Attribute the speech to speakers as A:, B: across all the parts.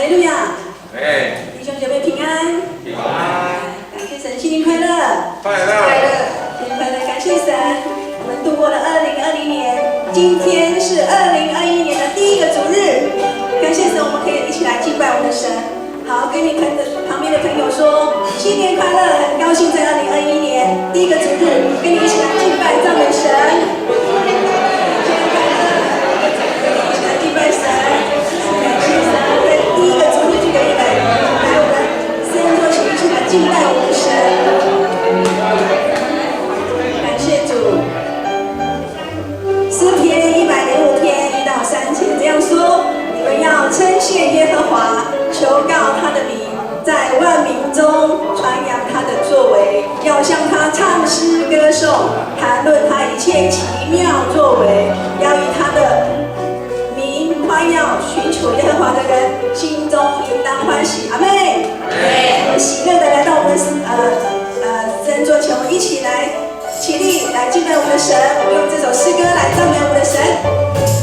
A: 利路亚！
B: 哎，
A: 弟兄姐妹平安，
B: 平安，
A: 感谢神，新年快乐！
B: 快乐，
A: 新年快乐！感谢神，我们度过了2020年，今天是2021年的第一个主日，感谢神，我们可以一起来敬拜我们的神。好，跟你旁边的朋友说，新年快乐！很高兴在2021年第一个主日，跟你一起来敬拜赞美神。新年快乐！一起来敬拜神，感谢神，在第一个主日就可以来我们圣座前一起来敬拜我们的神。感谢主。诗篇105篇1到3节这样说：你们要称谢耶和华，求告他的名，在万民中传扬他的作为，要向他唱诗歌颂，谈论他一切奇妙作为，要以他的名夸耀，寻求耶和华的人心中应当欢喜。阿妹，我们喜乐的来到我们圣座前，我们一起来起立来敬拜我们的神。我们用这首诗歌来赞美我们的神。
C: 我的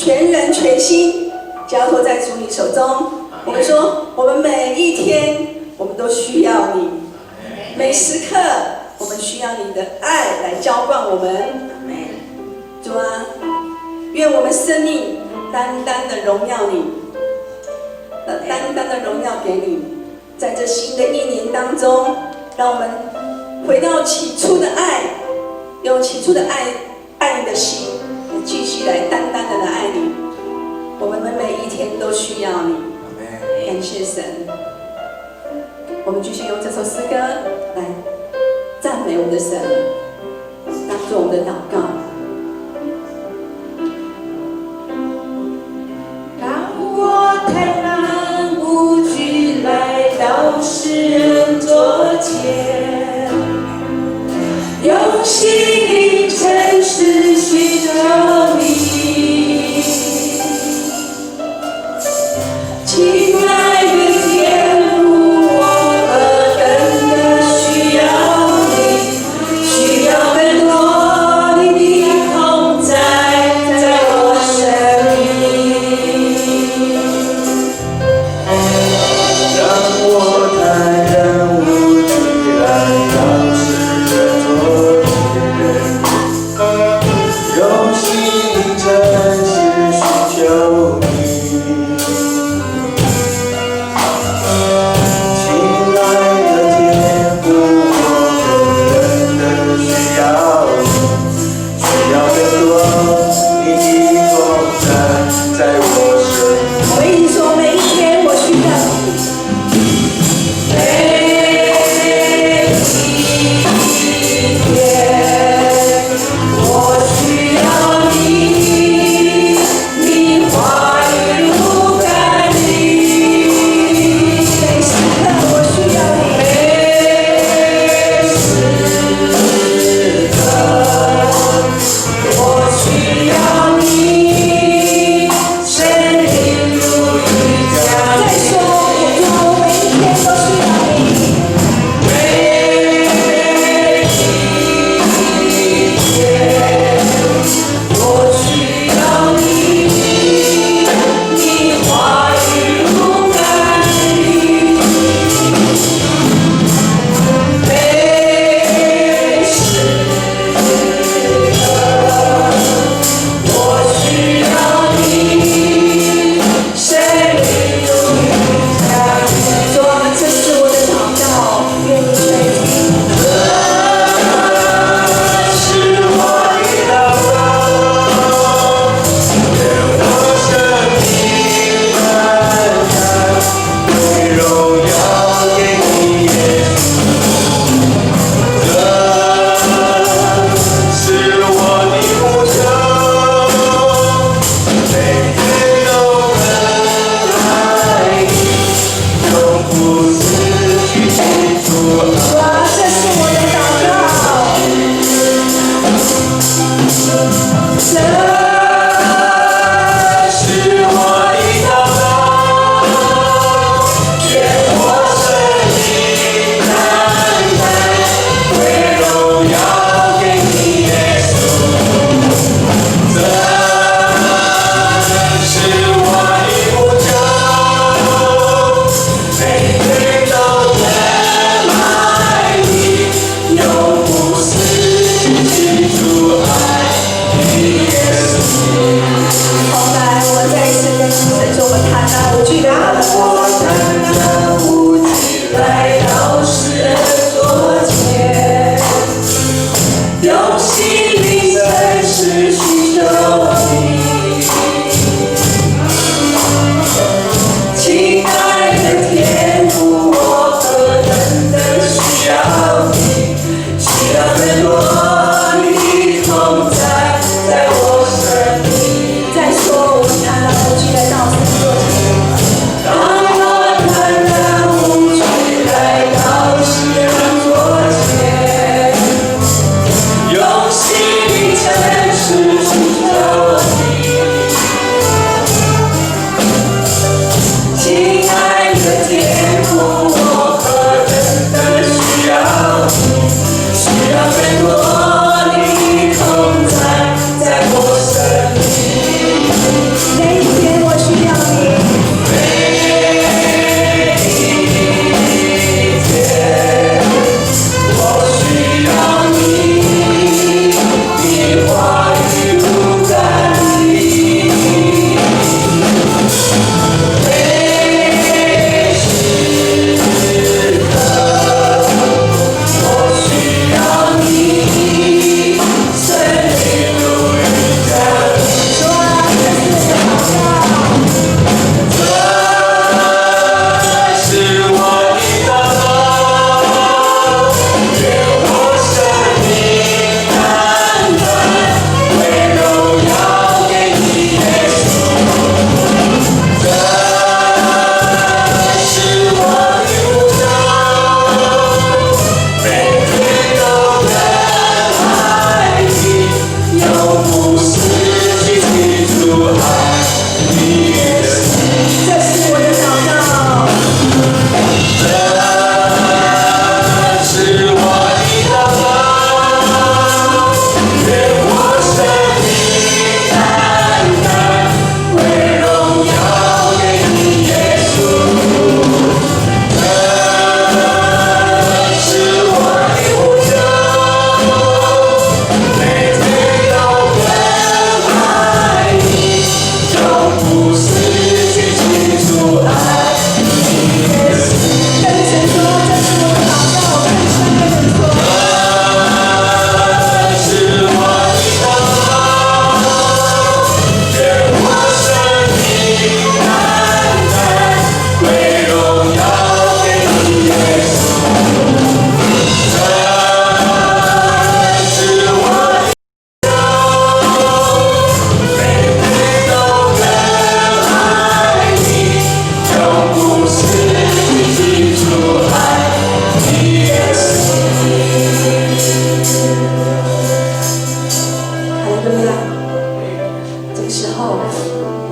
A: 全人全心交托在主你手中。我们说，我们每一天我们都需要你，每时刻我们需要你的爱来浇灌我们。主啊，愿我们生命单单的荣耀你，单单的荣耀给你。在这新的一年当中，让我们回到起初的爱，用起初的爱你的心，继续来单单的来爱你。我们每一天都需要你，感谢神。我们继续用这首诗歌来赞美我们的神，当作我们的祷告。
C: 当我坦然无惧来到世人桌前，用心灵诚实寻找你，亲爱的天父，我何等的需要你，需要更多你的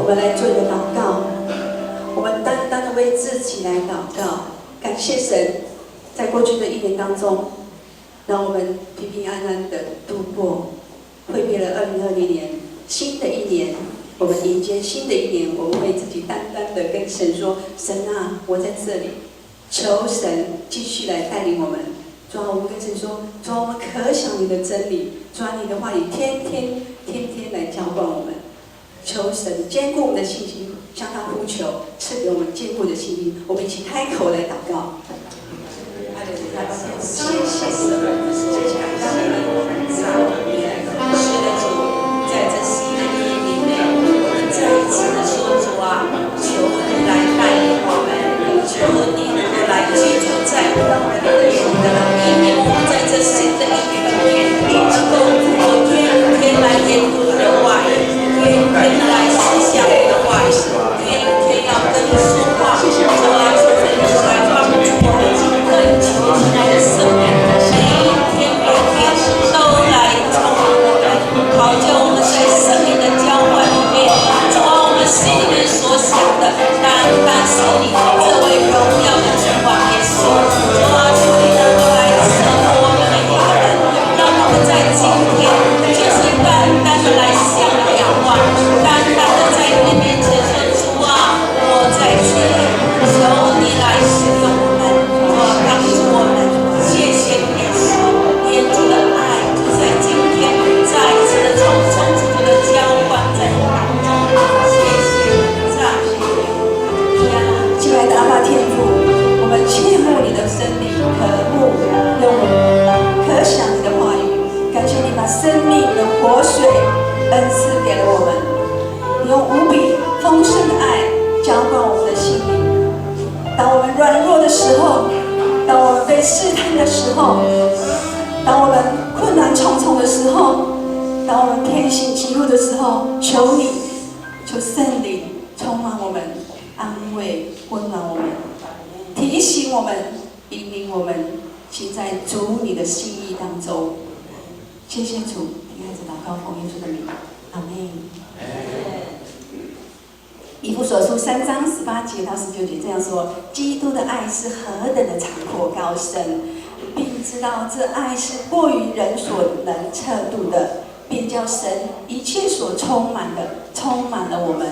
A: 们来做一个祷告，我们单单的为自己来祷告，感谢神，在过去的一年当中，让我们平平安安的度过，挥别了2020年，新的一年，我们迎接新的一年，我们为自己单单的跟神说：神啊，我在这里，求神继续来带领我们。主啊，我们跟神说，主啊，我们可想你的真理，主啊，你的话语天天来浇灌我们。求神坚固我们的信心，向他呼求，赐给我们坚固的信心。我们一起开口来祷告。谢谢神，谢谢让我们在是的主，在这新的一年里面，我们再一次的说，主啊，求你来带领我们，求你能够来居住在我们的里面。我们在这新的一年里面，能够天天来研读你的话语。天天来思想你的话语，天天要跟你说话，主啊，求你来帮助我们，更求你的圣灵，每一天都来充满我们，好叫我们在生命的交换里面，主啊，我们心里面所想的，单单是你这位荣耀的主啊，耶稣，主啊，求你能够来赐福我们每一个人，让我们在今天就是单单的来向你仰望。单单的在你面前说，主啊，我在这里，求你来使用我们，主啊，帮助我们。谢谢你，耶稣，耶稣的爱就在今天再一次的充足的浇灌在我们当中。谢谢你，赞美你。亲爱的阿爸天父，我们切慕你的真理，渴慕用可想你的话语，感谢你把生命的活水恩赐给了我们。你用无比丰盛的爱浇灌我们的心灵。当我们软弱的时候，当我们被试探的时候，当我们困难重重的时候，当我们偏行歧路的时候，求你，求圣灵充满我们，安慰温暖我们，提醒我们，引领我们行在主你的心意当中。谢谢主，听孩子祷告，奉耶稣的名，阿门。以弗所书3章18节到19节这样说：基督的爱是何等的长阔高深，并知道这爱是过于人所能测度的，便叫神一切所充满的充满了我们。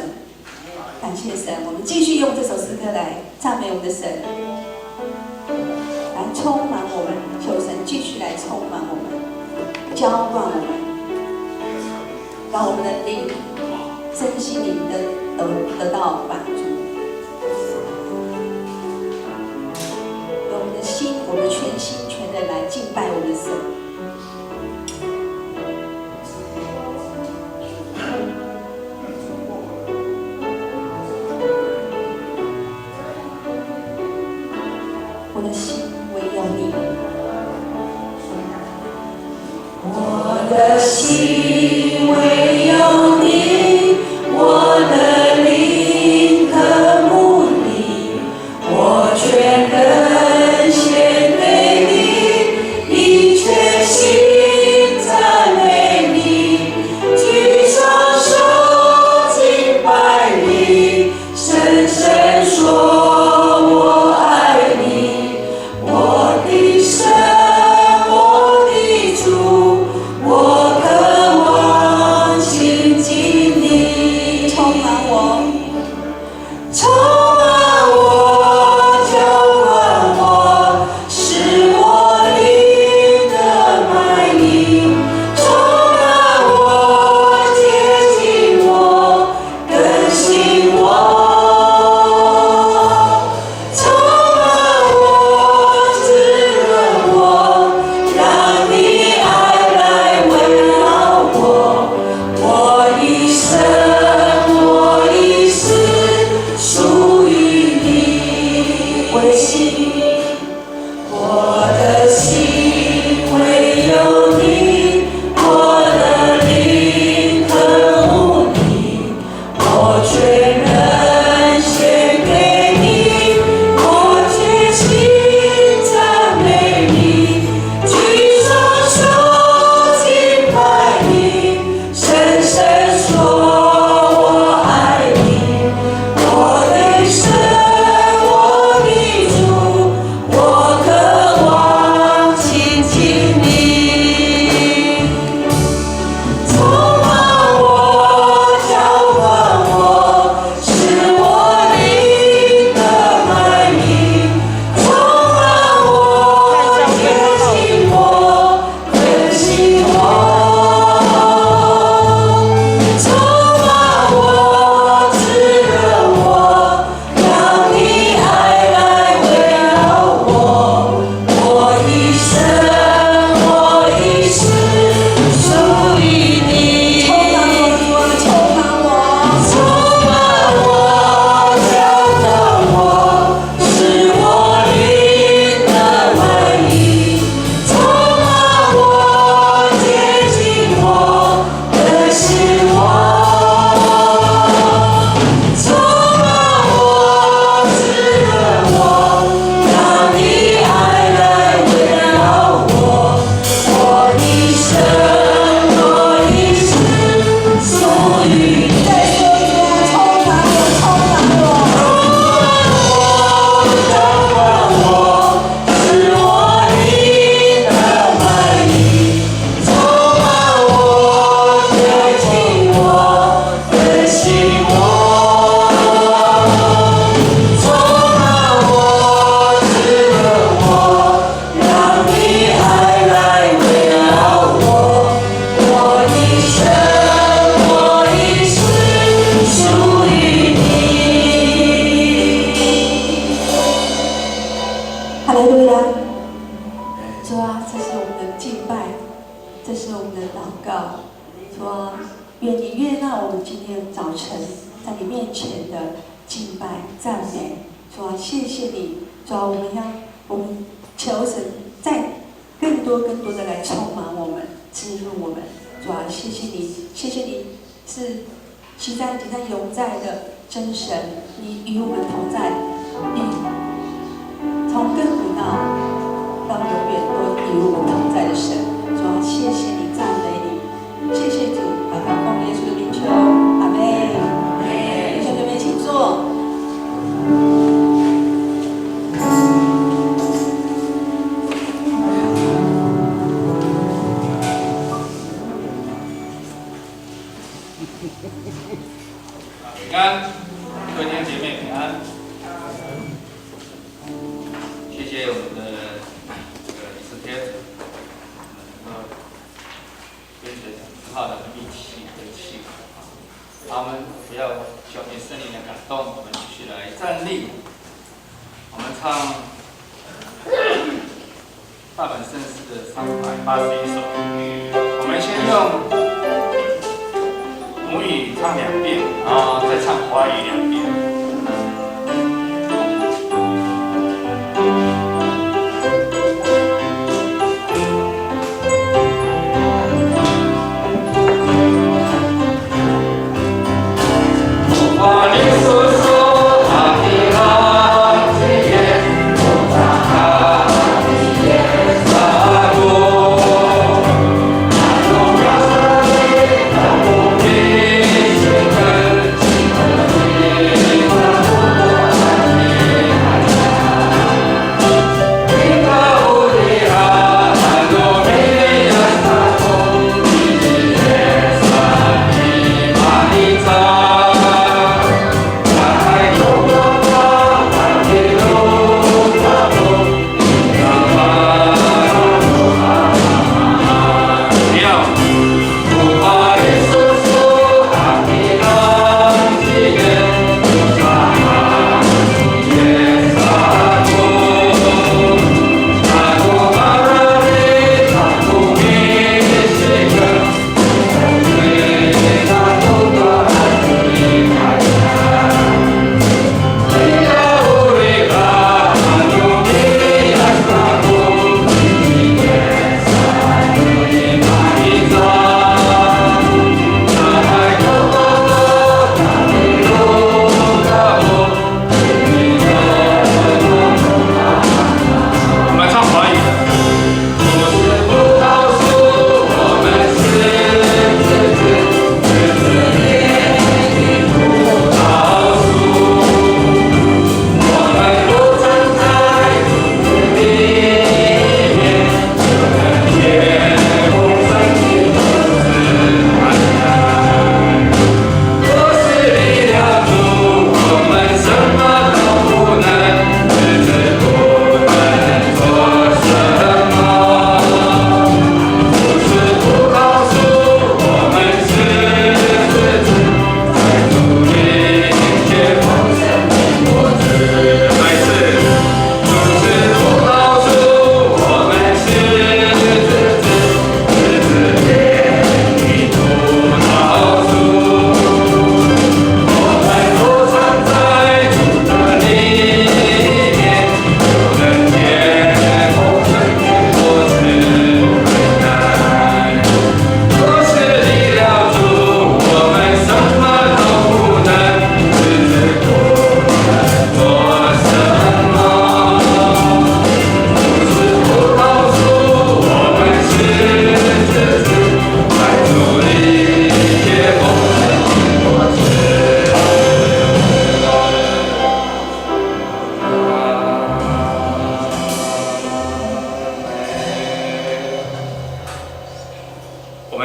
A: 感谢神，我们继续用这首诗歌来赞美我们的神，来充满我们，求神继续来充满我们，浇灌我们，让我们的灵、身心灵得到满足。用我们的心，我们全心全人来敬拜我们的神。我的心唯有你，
C: 我的心唯有你，我的灵渴慕你，我全人献给你，一全心赞美你，举双手敬拜你，深深说我爱你，我的神，我的主，我渴望亲近你，
A: 充满我，
C: 充满我，浇灌我，使我灵的满盈，充满我，接近我，更新我，充满我，滋润我，让你爱来围绕我，我一生，我一世属于你。我的心，我的心唯有你，我的灵渴慕你，我全人献给你，我全心赞美你，举双手敬拜你，深深说我爱你，
D: 面前的敬拜赞美。主啊，谢谢你，主啊，我们求神再更多的来充满我们，滋润我们。主啊，谢谢你，谢谢你是昔在今在永在的真神，你与我们同在，你从亘古到永远都与我们同在的神。主啊，谢谢你，赞美你，谢谢主，祷告奉耶稣的名求，阿门。弟兄姐妹，请坐。
E: 平安，各位弟兄姐妹平安。谢谢我们的李思天，能够跟随很好的密契跟契合。好，我们不要消灭圣灵的感动，我们继续来站立。我们唱大本圣诗的381首，我们先用母语唱2遍，然后再唱华语2遍。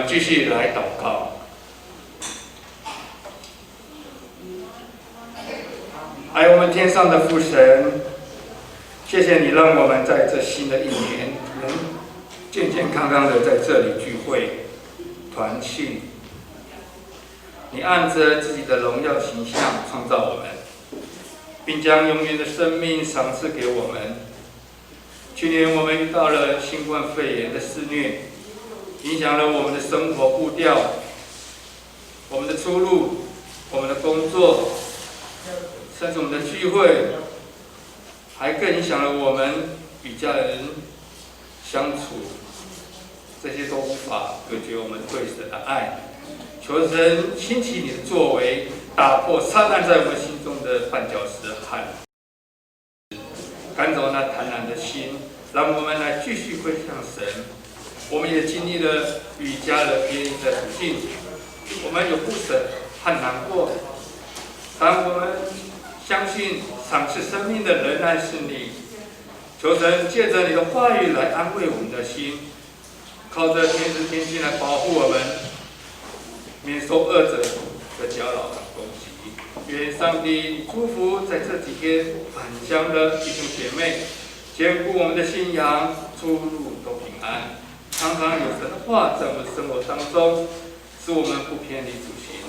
E: 继续来祷告。爱我们天上的父神，谢谢你让我们在这新的一年能健健康康的在这里聚会团契。你按着自己的荣耀形象创造我们，并将永远的生命赏赐给我们。去年我们遇到了新冠肺炎的肆虐，影响了我们的生活步调、我们的出路、我们的工作、甚至我们的聚会，还更影响了我们与家人相处，这些都无法隔绝我们对神的爱。求神兴起你的作为，打破撒旦在我们心中的绊脚石和赶走那贪婪的心，让我们来继续归向神。我们也经历了与家人别离的处境，我们有不舍和难过，但我们相信赏赐生命的仍然是你。求神借着你的话语来安慰我们的心，靠着天时天气来保护我们，免受恶者的搅扰和攻击。愿上帝祝福在这几天返乡的弟兄姐妹，坚固我们的信仰，出入都平安。常常有神的话在我们生活当中，使我们不偏离主行。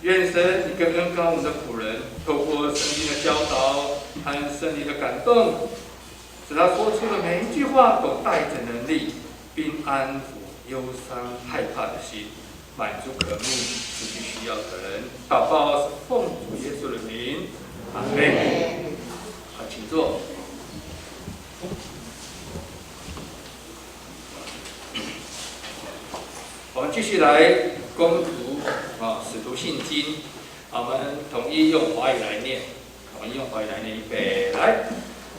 E: 愿神你更恩膏我们的仆人，透过圣经的教导和圣灵的感动，使他说出的每一句话都带着能力，并安抚忧伤害怕的心，满足渴慕自己需要的人。祷告是奉主耶稣的名，阿门。好，请坐。我们继续来攻读使徒信经，我们统一用华语来念。我们用华语来念，预备来。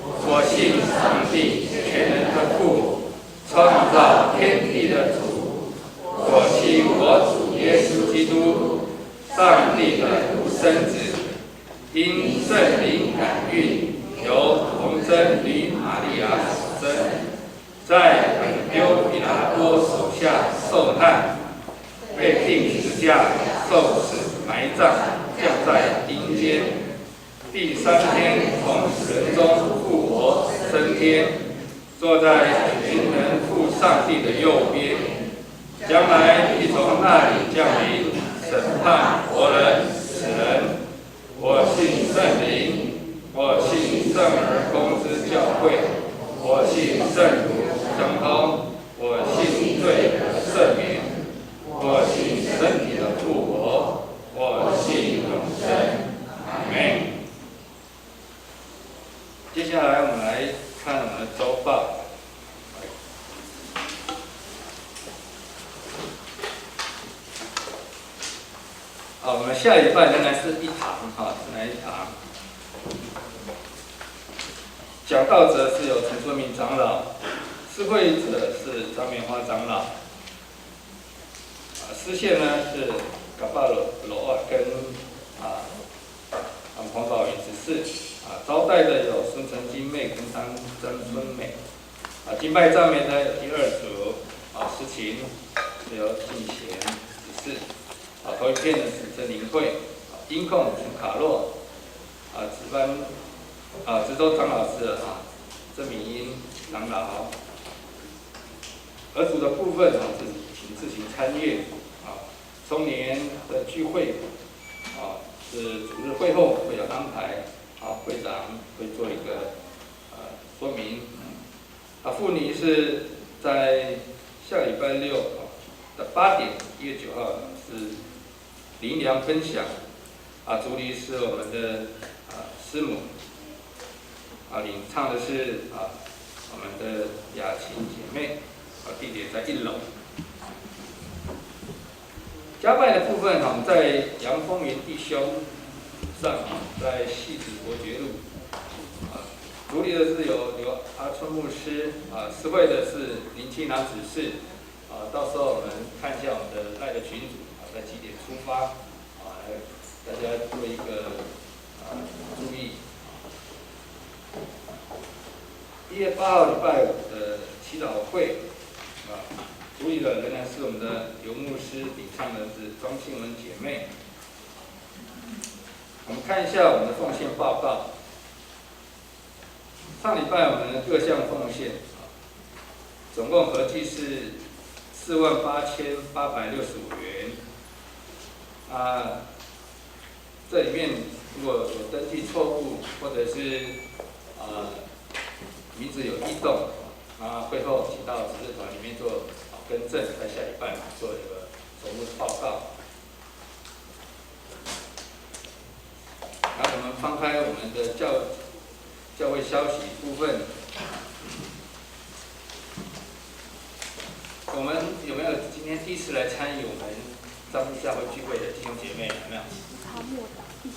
E: 我信上帝全能的父，创造天地的主。我信我主耶稣基督，上帝的独生子，因圣灵感孕，由童贞女玛利亚所生，在本丢彼拉多手下受难，被钉十字架，受死，埋葬，降在阴间。第3天从死人中复活升天，坐在全能父上帝的右边，将来必从那里降临，审判活人死人。我信圣灵，我信圣而公之教会，我信圣徒相通，我信罪的赦免，我信身体的复活，我信永生。阿门。接下来我们来看我们的周报。我们下礼拜仍然是一堂，是哪一堂？讲道者是由陈春明长老，施会者是张棉花长老，司线呢是嘎巴罗跟黄宝云执事，招待的有孙成金妹跟张春美，敬拜赞美的有第2组，诗琴是由进贤执事，头一片呢是曾灵慧，音控是卡洛，值班值周长老是曾敏英长老，儿组的部分是请自行参阅，中年的聚会是主日会后会有安排，会长会做一个说明。妇女是在下礼拜6的8点，1月9号是灵粮分享，主礼是我们的师母，领唱的是我们的雅琴姐妹，地点在1楼。家拜的部分在杨风云弟兄上，在汐止伯爵路，主理的是由刘阿春牧师，司会的是林清南执事，到时候我们看一下我们的赖的群组，在几点出发，大家做一个注意。1月8号礼拜5的祈祷会，主理的仍然是我们的刘牧师，领唱的是庄庆文姐妹。我们看一下我们的奉献报告。上礼拜我们的各项奉献，总共合计是48865元。这里面如果有登记错误，或者是名字有异动，会后请到执事团里面做更正，在下礼拜做一个总务报告。然后我们翻开我们的教会消息部分，我们有没有今天第一次来参与我们彰化教会聚会的弟兄姐妹？有没有？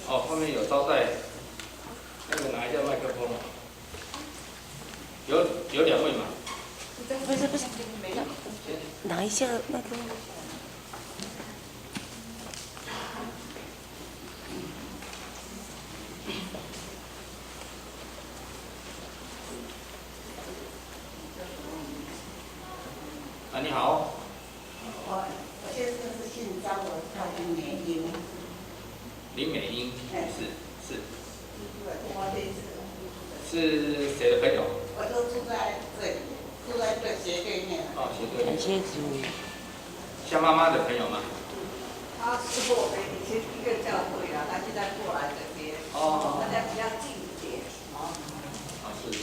E: 哦，后面有招待，那个拿一下麦克风。有2位嘛？
C: 不是，拿一下那个。
E: 啊，你好。
F: 我先生是姓张，我叫林美英。
E: 林美英是。
F: 我这次
E: 是谁的朋友？
F: 我就住在这里，住在这斜对面。
E: 哦，斜对面。
C: 感谢主。
E: 像妈妈的朋友吗？
F: 他是我们以前一个教会啊，他现在过来这边。
E: 哦。
F: 大家比较近一点。
E: 啊，是。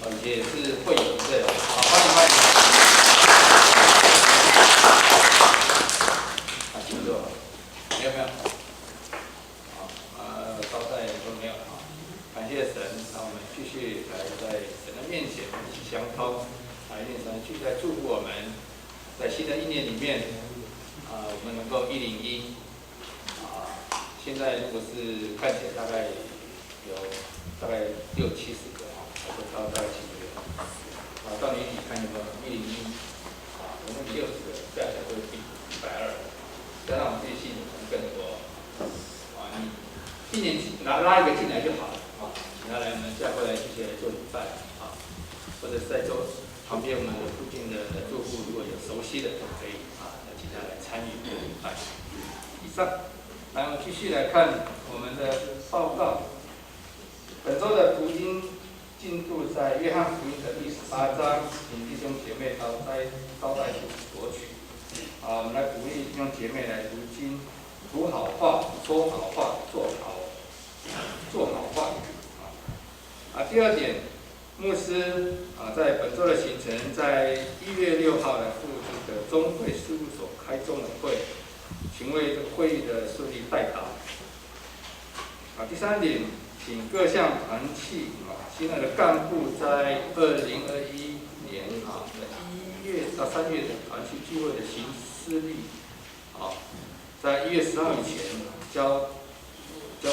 E: 哦，也是会友对了。好，欢迎。啊，请坐。没有。招待都没有了啊。感谢神，让我们继续来在神的面前一起相通，愿神继续在祝福我们，在新的一年里面，我们能够101。现在如果是看起来大概有大概60-70个还会到大概70个。到年底看有没有101。我们比60个，加起来会比120。再让我们这些信徒更多。你1年拉一个进来就好了。请他来我们教会来一起来做礼拜或者是在旁边我们附近的住户如果有熟悉的都可以请他来参与礼拜。以上，来我们继续来看我们的报告。本周的读经进度在约翰福音的第18章，请弟兄姐妹招待索取。我们来鼓励弟兄姐妹来读经，读好话，说好话，做好话。第二点，牧师在本周的行程，在1月6号来赴这个中会事务所开中的会，请为这个会议的顺利代祷。第三点，请各项团契新来的干部在2021年1月到3月的团契聚会的行事历，在1月10号以前交给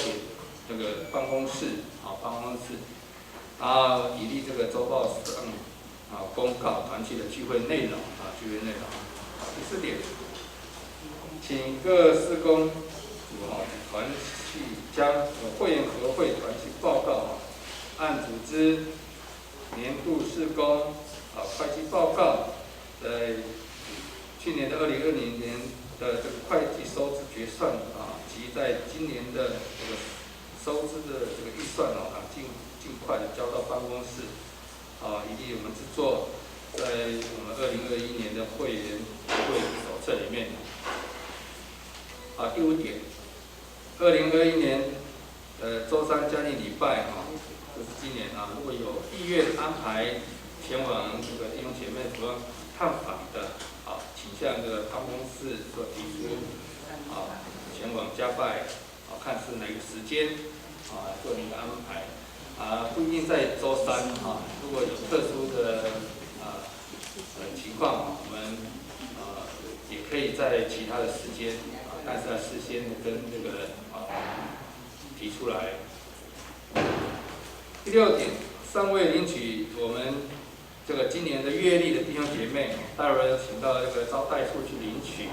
E: 这个办公室，以利这个周报上公告团契的聚会内容第4点，请各事工团契将会员和会团契报告按组织年度事工会计报告，在去年的2020年的这个会计收支决算及在今年的这个收支的这个预算尽快的交到办公室以及我们制作在我们2021年的会员会手册里面。第5点，2021年周3嘉年礼拜就是今年如果有意愿安排前往这个弟兄姐妹主要探访的请向这个办公室做提出前往家拜看是哪个时间做一个安排不一定在周3如果有特殊的情况我们也可以在其他的时间但是要事先跟这个人提出来。第6点，尚未领取我们这个今年的月历的弟兄姐妹，待会儿请到这个招待处去领取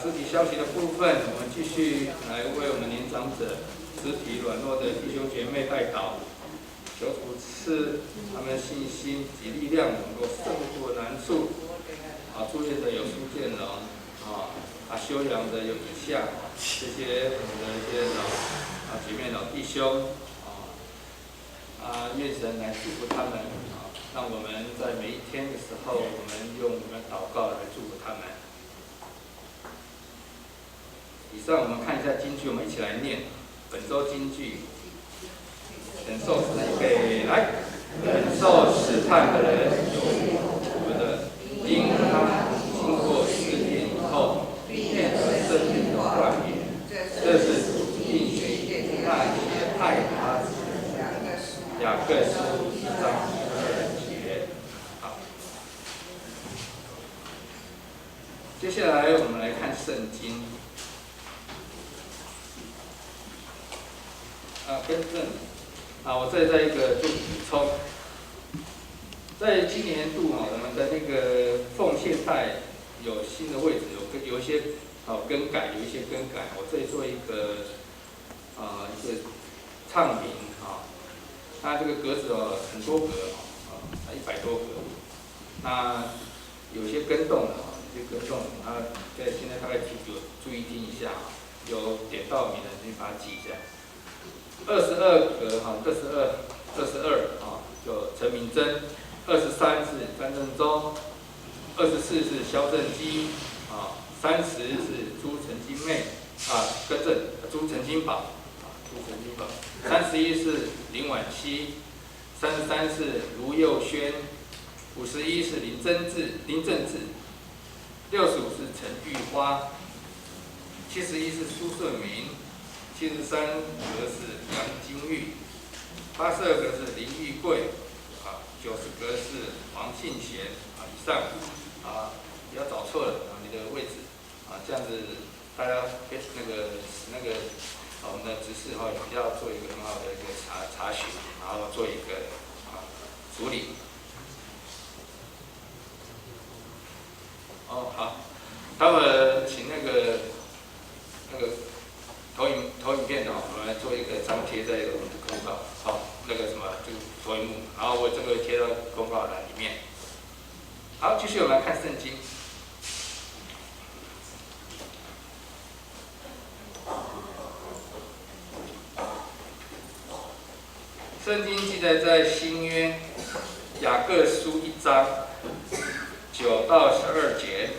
E: 肢体消息的部分，我们继续来为我们年长者、肢体软弱的弟兄姐妹代祷，求主赐他们信心及力量，能够胜过难处。住院的有苏建荣，休养的有以下这些我们的一些老姐妹、老弟兄，愿神来祝福他们，让我们在每一天的时候，我们用我们祷告来祝福他们。以上我们看一下金句，我们一起来念本周金句。忍受预备来，忍受试探的人有福的，因他经过试炼以后，必得生命的冠冕。这圣经。更正，我这里再一个做补充，在今年度我们的那个奉献带有新的位置，有一些更改，我这里做一个一个唱名它这个格子很多格100多格，那有些更动的在现在大概有注意听一下有点到名的你把它记一下。22格22就陈明真，23是张正忠，24是萧正基30是朱陈金妹朱陈金宝31是林婉熙，33是卢佑轩，51是林正志，65是陈玉花，71是苏顺明，73格是杨金玉，82格是林玉贵，90格是王信贤以上不要找错了你的位置这样子大家那个我们的执事比较做一个很好的一个查询，然后做一个处理。好，待会请那个投影片我们来做一个张贴在我们的公告，就投影幕，然后我这个贴到公告栏里面。好，继续我们来看圣经。圣经记载在新约雅各书1章9到12节。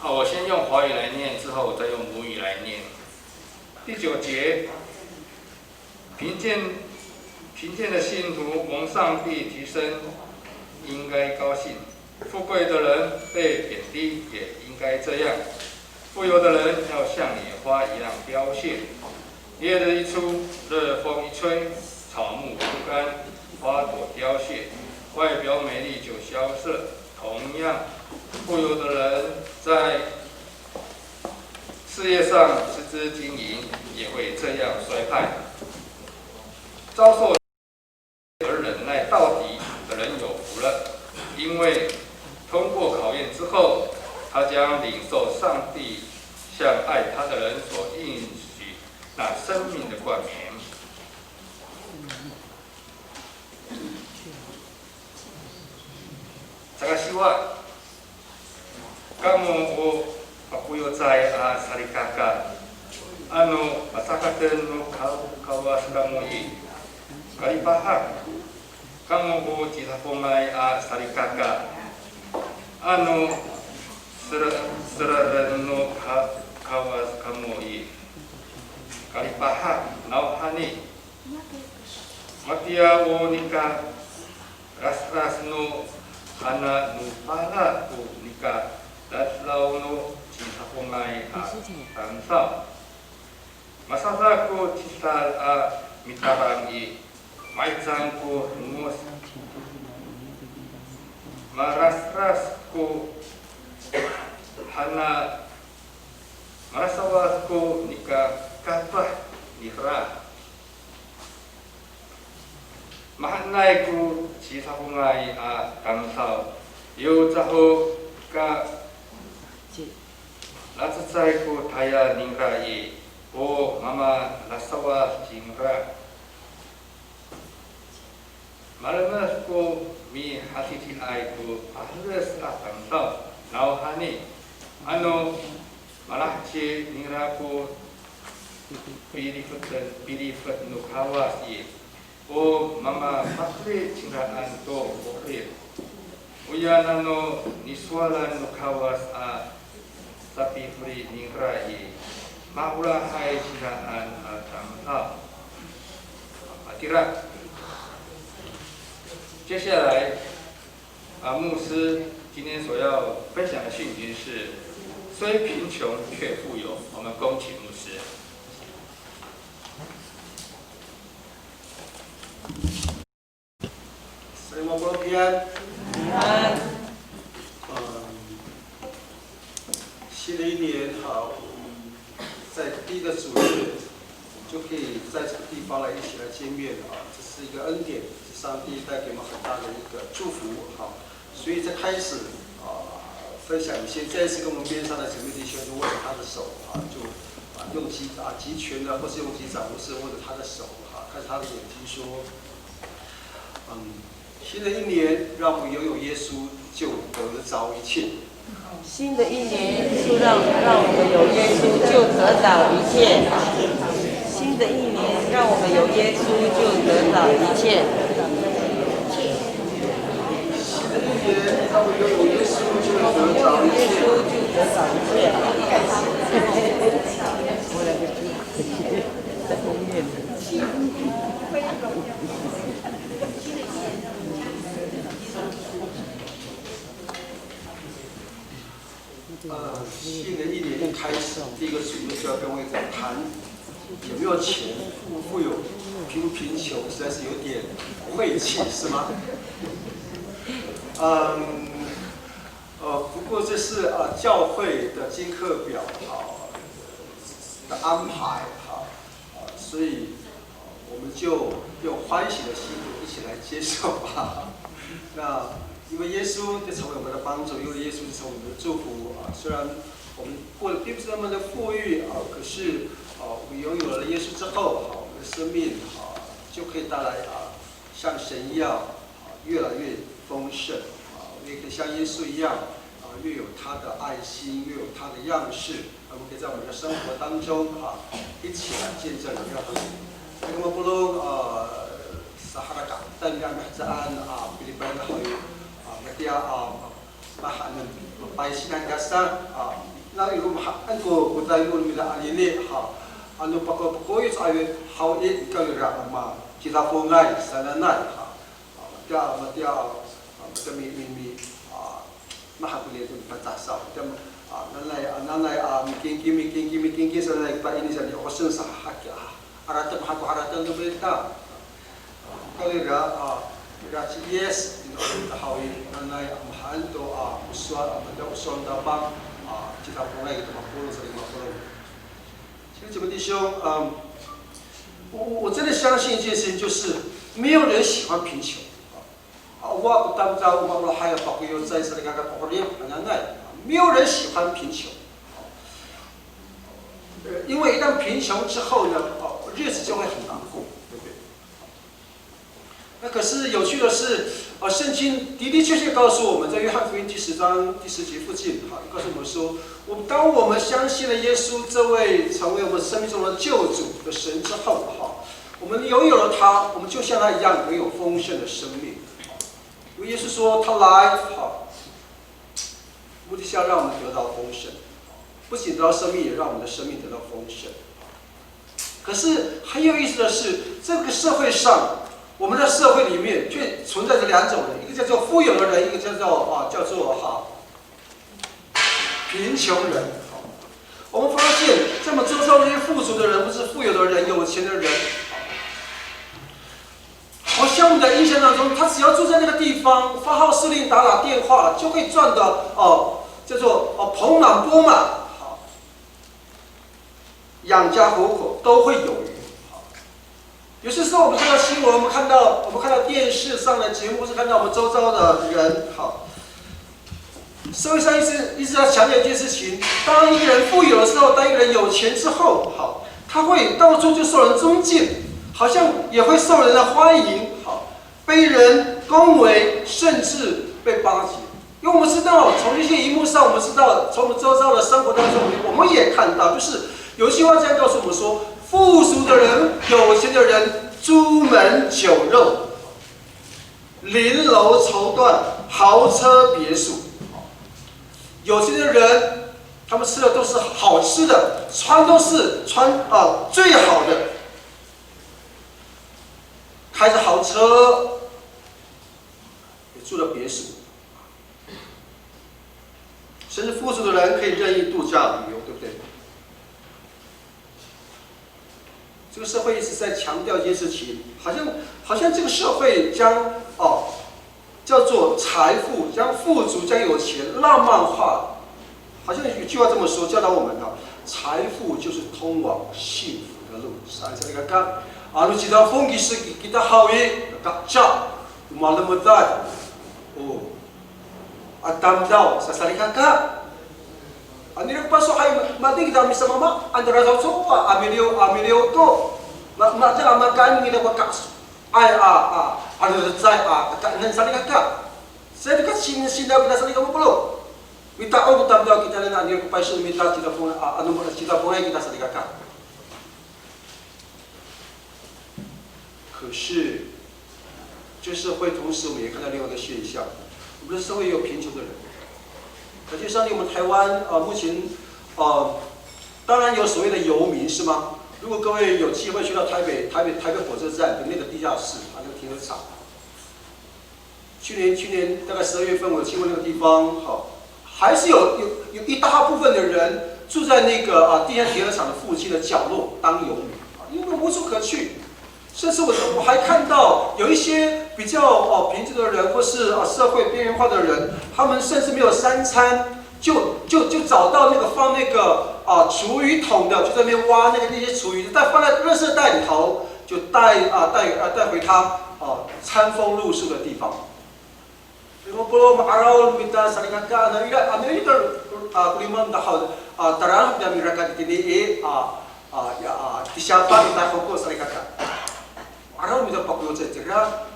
E: 我先用华语来念，之后我再用母语来念。第9节，贫贱的信徒蒙上帝提升，应该高兴；富贵的人被贬低，也应该这样。富有的人要像野花一样凋谢，烈日一出，热风一吹，草木枯干，花朵凋谢，外表美丽就萧瑟。同样，富有的人在事业上孜孜经营，也会这样衰败。遭受而忍耐到底的人有福了，因为通过考验之后，他将领受上帝向爱他的人所应许那生命的冠冕。Tagasiwa, kamu o papuyotay sarikaka, pasakaten no kawas kamu i, kalipahak, kamu o titapomay sarikaka, seraran no kawas kamu i, kalipahak, nauhani, matia o nika ras no anak nupala tu nikah datlau no cita pungai tansau masalah ko cita mitarangi maicang ko mus maras ko hana marasawas ko nikah kapah dihra mahanay ko cita pungai tansau yo taho ka latsay ko taya ningrai o mama lasawa jingra malamas ko mi hasiti ay ko ahres tansau nauhani malahci ningra ko pilifat nukawas o mama pakri cingaan to bukri uyana no niswalan no kawas sapi free ningrai maula hai cingaan tamta atira 接下来牧师今天所要分享的信息是虽贫穷却富有，我们恭请牧师。
G: Terima kasih. 新的一年在第一个主日，就可以在这个地方来一起来见面这是一个恩典，是上帝带给我们很大的一个祝福所以在开始分享一些，再一次跟我们边上的姊妹弟兄就握着他的手就用集权的，或是用击掌，或是握着他的手看他的眼睛说，新的一年让我们拥有耶稣，就得着一切。
C: 新的一年，就让我们有耶稣，就得到一切。新的一年，让我们有耶稣，就得到一切。
G: 新的一年，让我们拥有耶稣，就得到一切。
C: 在后面。
G: 新的一年一开始，第一个主日就要跟我讲谈有没有钱，富有，贫不贫穷，实在是有点晦气，是吗？不过这是教会的经课表的安排所以我们就用欢喜的心一起来接受那因为耶稣就成为我们的帮助，因为耶稣就成为我们的祝福虽然我们过得并不是那么的富裕可是我们拥有了耶稣之后我们的生命就可以带来像神一样越来越丰盛也可以像耶稣一样越有他的爱心，越有他的样式，我们可以在我们的生活当中一起来见证荣耀他。那么不论Sahara dan kerajaan Pilipinas hari media bahan paisinan gasa na irum angko kutayun mida alini anu pakoy ay hawi kawira ma kita pungai sananay media mi mahakulit yung pagtasaw. Nanay miking sa nanay pa ini sa osun sa hakya. Aratan haratan do beta. Kalira yes hawi nanay mahal to uswa pada uson dabang kita pungai kita mapulong sa lima pulong. 其实这个弟兄我真的相信一件事情，就是没有人喜欢贫穷。我当在我还有包括有在这里那个包里没有人喜欢贫穷，因为一旦贫穷之后呢，日子就会很难过，对不对？那可是有趣的是，圣经的的确确告诉我们在约翰福音第10章第10节附近，告诉我们说，当我们相信了耶稣这位成为我们生命中的救主的神之后，我们拥有了他，我们就像他一样拥有丰盛的生命。因为耶稣说他来目的是要让我们得到丰盛，不仅得到生命，也让我们的生命得到丰盛。可是很有意思的是，这个社会上，我们的社会里面却存在着两种人，一个叫做富有的人，一个叫做贫穷人。我们发现，在我们周遭这些富足的人，或是富有的人、有钱的人，好像我们的印象当中，他只要住在那个地方，发号施令、打电话，就会赚的叫做盆满钵满，养家糊口都会有余。有些时候我们看到新闻，我们看到电视上的节目，是看到我们周遭的人，社会上一直要强调一件事情：当一个人富有的时候，当一个人有钱之后，他会到处就受人尊敬。好像也会受人的欢迎，被人恭维，甚至被巴结。因为我们知道，从这些荧幕上，我们知道，从我们周遭的生活当中，我们也看到，就是有一句话这样告诉我们说：富足的人、有钱的人，朱门酒肉，临楼绸缎，豪车别墅。有钱的人，他们吃的都是好吃的，穿都是最好的。开着豪车，也住了别墅，甚至富足的人可以任意度假旅游，对不对？这个社会一直在强调一件事情，好像这个社会将叫做财富、将富足、将有钱浪漫化，好像有句话这么说，教导我们啊，财富就是通往幸福的路。上次那个讲，anu cita fong kita hawi kakca umalam medad, oh, atam daw sa salikaka. Ani nagpasok ay mating dami sa mama, andara sa sopa, amilio to. Macam makan ini dapat kas, ay ano zai nan salikaka. Saya dekat sini kita salikaka puluh. Minta orang tam daw kita na ani nagpasok minta cita fong anu cita fong ay kita salikaka. 可是，这社会同时我们也看到另外一个现象，我们的社会也有贫穷的人。就像我们台湾目前当然有所谓的游民是吗？如果各位有机会去到台北火车站的那个地下室那个停车场，去年大概12月份我去过那个地方，还是有一大部分的人住在那个地下停车场的附近的角落当游民因为无处可去。 甚至我还看到有一些比较贫穷的人，或是社会边缘化的人，他们甚至没有3餐，就找到那个放那个厨余桶的，就在那边挖那些厨余，再放在垃圾袋里头，就带回他餐风露宿的地方。50 araw minta saling agak na ila ano ito kuliman dahil tarang na mirakat tini siapa kita fokus saling agak araw minta pakuyo cekera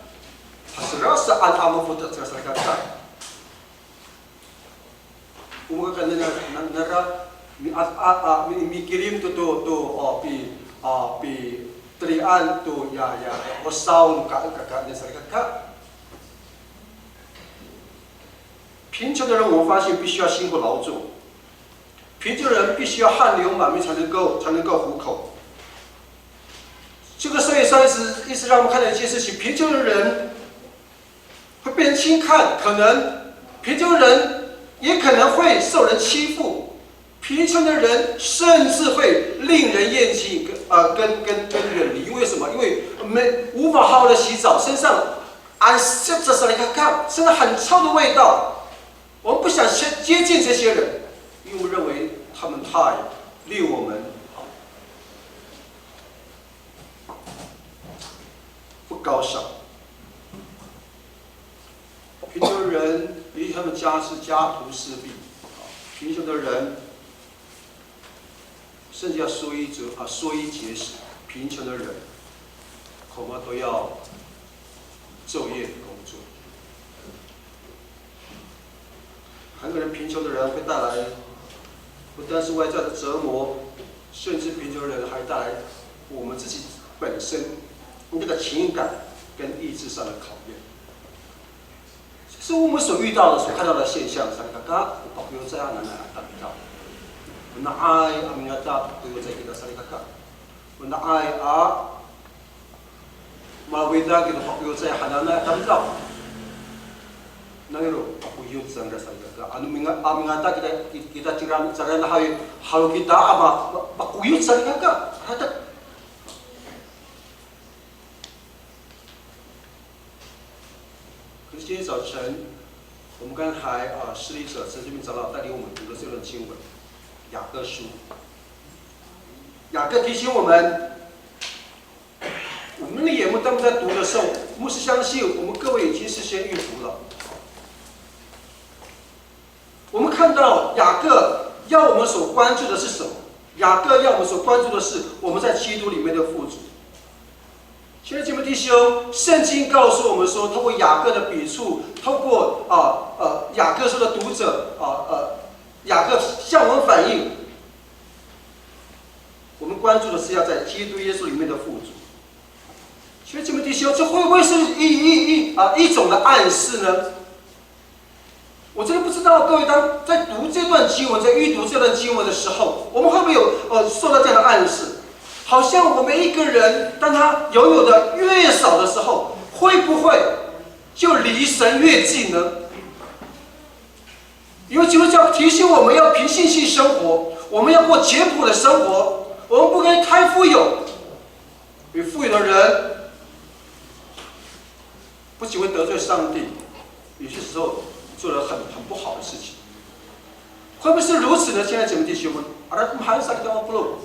G: hasra saat amo foto saling agak umuga kanina nara mikirim to pi trian to ya osaun kakak saling agak 贫穷的人，我们发现必须要辛苦劳作。贫穷的人必须要汗流满面才能够糊口。这个社会上一直让我们看到一件事情：贫穷的人会被人轻看，可能贫穷的人也可能会受人欺负，贫穷的人甚至会令人厌弃，跟远离。因为什么？因为我们无法好好的洗澡，身上身上很臭的味道。 我们不想接近这些人，因为我们认为他们太离我们不高尚。贫穷的人，由于他们家是家徒四壁，贫穷的人甚至要缩衣节食。贫穷的人恐怕都要昼夜工作。 很可能贫穷的人会带来不单是外在的折磨，甚至贫穷的人还带来我们自己本身那个情感跟意志上的考验。这是我们所遇到的、所看到的现象。像刚刚保佑在阿南来谈到，我那爱阿明阿达保佑在给他萨利卡卡，我那爱马维达给他保佑在哈南来谈到。 Nangero pakuyod sa saligaka. Ano mingata kita tiran na hayo kita ama pakuyod sa saligaka. Hata. 可是今天早晨，我们刚才施礼者陈志明长老带领我们读了这段经文，雅各书。雅各提醒我们。 我们的眼目当在读的时候，牧师相信我们各位已经是先预读了。我们看到雅各要我们所关注的是什么？雅各要我们所关注的是我们在基督里面的富足。亲爱的姐妹弟兄，圣经告诉我们说，透过雅各的笔触，透过雅各书的读者雅各向我们反映，我们关注的是要在基督耶稣里面的富足。 所以，姐妹弟兄，这会不会是一种的暗示呢？我真的不知道，各位当在读这段经文，在阅读这段经文的时候，我们会不会有受到这样的暗示？好像我们一个人，当他拥有的越少的时候，会不会就离神越近呢？因为基督教提醒我们要凭信心生活，我们要过简朴的生活，我们不可以太富有，与富有的人。 不仅会得罪上帝，有些时候做了很不好的事情，会不会是如此呢？亲爱的姐妹弟兄们，阿拉还是kita perlu.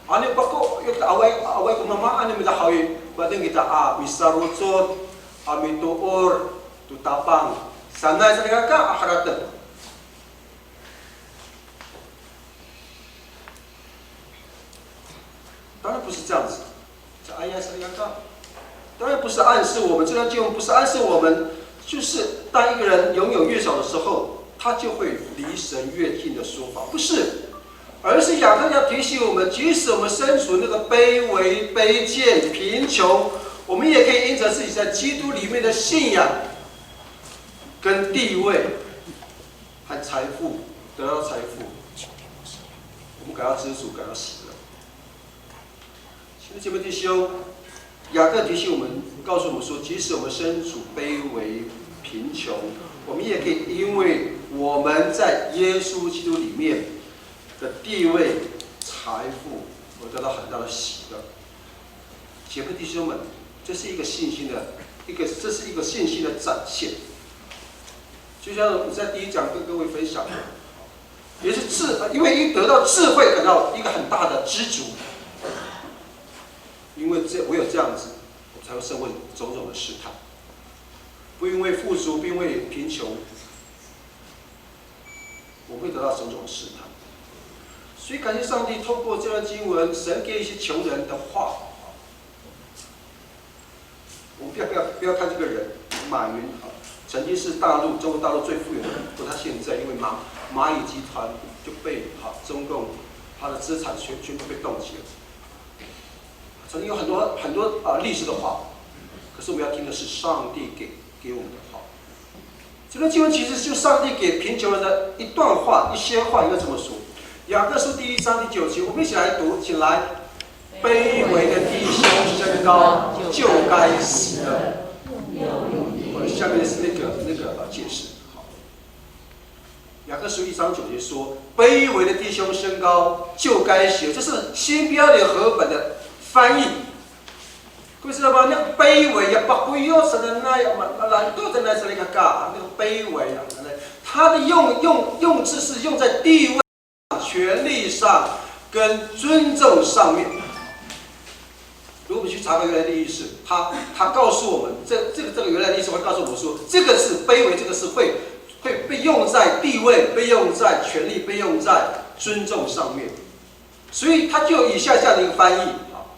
G: Ani pokok kita awai kumama ani kita hawi, badan kita bisa rucut, ami tuur, tutapang, sana serigaka akhirat. 当然不是这样子，这哎呀serigaka，当然不是暗示我们这段经文不是暗示我们，就是当一个人拥有越少的时候，他就会离神越近的说法，不是。而是雅各要提醒我们，即使我们身处那个卑微、卑贱、贫穷，我们也可以因着自己在基督里面的信仰、跟地位和财富得到财富，我们感到知足，感到喜乐。亲爱的姐妹弟兄，雅各提醒我们，告诉我们说，即使我们身处卑微、贫穷，我们也可以因为我们在耶稣基督里面的地位、财富，而得到很大的喜乐。姐妹弟兄们，这是一个信心的这是一个信心的展现。就像我在第一讲跟各位分享的，也是因为一得到智慧，感到一个很大的知足。因为唯有这样子，我才会胜过种种的试探。不因为富足，不因为贫穷，我会得到种种试探。所以感谢上帝，透过这段经文，神给一些穷人的话。我们不要看这个人，马云曾经是中国大陆最富有的人，不过他现在因为蚂蚁集团就被中共他的资产全部被冻结了。曾经有很多历史的话，可是我们要听的是上帝给我们的话。这段经文其实就上帝给贫穷人的一段话、一些话，应该这么说。雅各书第1章第9节，我们一起来读，请来。卑微的弟兄升高，就该死的。下面是那个解释。好，雅各书1章9节说，卑微的弟兄升高，就该死。这是新标点和本的翻译。各位知道吗？那个卑微呀，把贵要神的那样嘛，懒惰的那是那个嘎，那个卑微啊，它的用字是用在地位、权力上跟尊重上面。如果我们去查看原来的意思，他告诉我们，这个原来的意思会告诉我们说，这个是卑微，这个是会被用在地位、被用在权力、被用在尊重上面，所以他就有以下这样的一个翻译啊。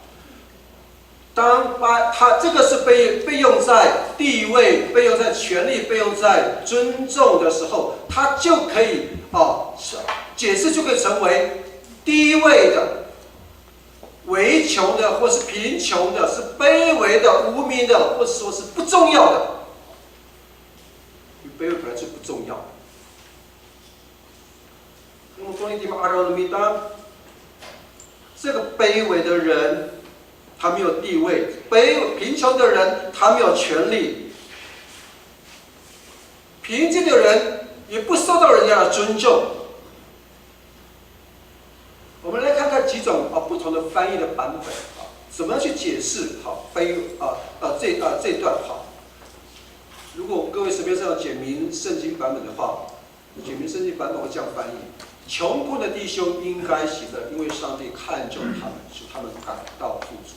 G: 当他这个是被用在地位、被用在权力、被用在尊重的时候，他就可以解释就可以成为低位的。为穷的，或是贫穷的，是卑微的、无名的，或者说是不重要的。卑微本来就不重要。那么，关于地方阿拉米达，这个卑微的人，他没有地位；贫穷的人，他没有权利；贫贱的人也不受到人家的尊重。我们来看看几种不同的翻译的版本怎么样去解释这段如果各位手边上有简明圣经版本的话，简明圣经版本会这样翻译：穷困的弟兄应该喜乐，因为上帝看重他们，使他们感到富足。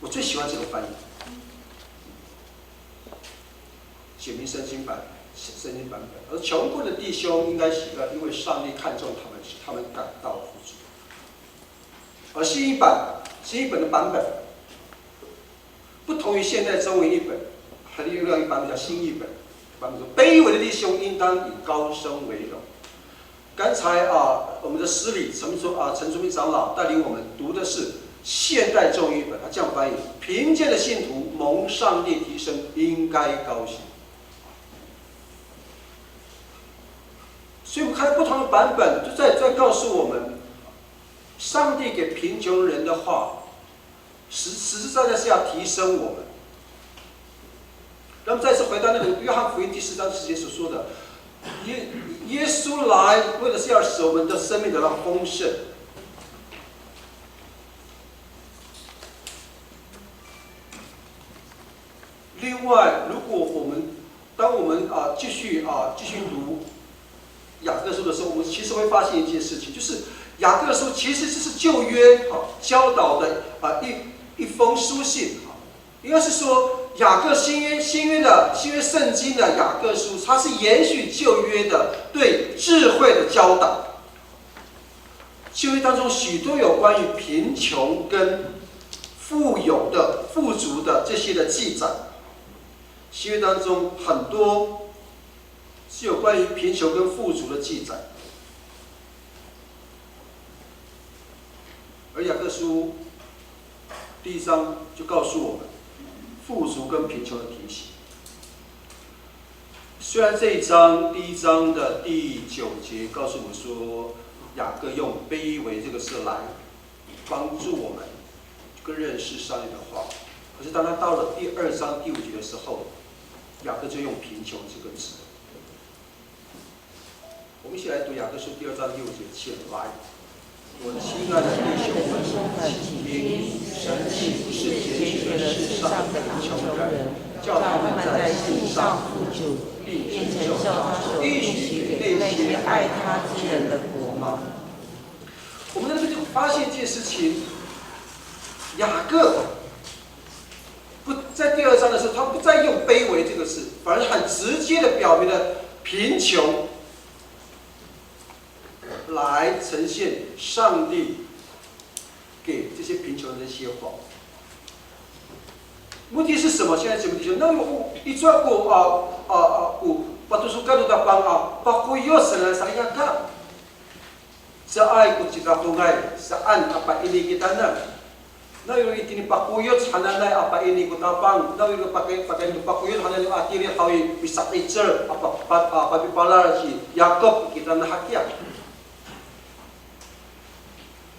G: 我最喜欢这个翻译，简明圣经版本。而穷困的弟兄应该喜乐，因为上帝看重他们，使他们感到富足。而新译本的版本不同于现代中文译本，还有另外一个版本叫新译本。版本说：卑微的弟兄应当以高升为荣。刚才我们的司礼陈淑明长老带领我们读的是现代中文译本，他这样翻译：贫贱的信徒蒙上帝提升，应该高兴。所以我们看不同的版本，就在告诉我们。上帝给贫穷人的话，实实在在是要提升我们。那么再次回到那个约翰福音第4章10节所说的，耶稣来为的是要使我们的生命得到丰盛。另外，当我们继续读雅各书的时候，我们其实会发现一件事情，就是雅各书其实就是旧约教导的一封书信应该是说雅各新约圣经的雅各书，它是延续旧约的对智慧的教导。旧约当中许多有关于贫穷跟富有的、富足的这些的记载，新约当中很多是有关于贫穷跟富足的记载，而雅各书第1章就告诉我们富足跟贫穷的提醒。虽然这一章第1章的第9节告诉我们说，雅各用卑微这个字来帮助我们更认识上帝的话，可是当他到了第2章第5节的时候，雅各就用贫穷这个字。我们一起来读雅各书第2章第5节，起来。我亲爱的弟兄们，请听，神岂不是拣选了世上的贫穷人，叫他们在信上富足，并成就他所应许给那些爱他之人的国吗？我们在这里就发现一件事情，雅各不在第2章的时候，他不再用卑微这个字，反而很直接的表明了贫穷，来呈现上帝给这些贫穷人的一些话。目的是什么？现在节目弟兄，那么一抓过waktu suka tu tapang pakuyo sa ka sa ay kung sikapungay saan apa ini kita na na yung itini pakuyot hananay apa ini ko tapang na yung pakai pakuyot hananay atiri hawi bisa teacher apa papipalar si Yakob kita na hakya。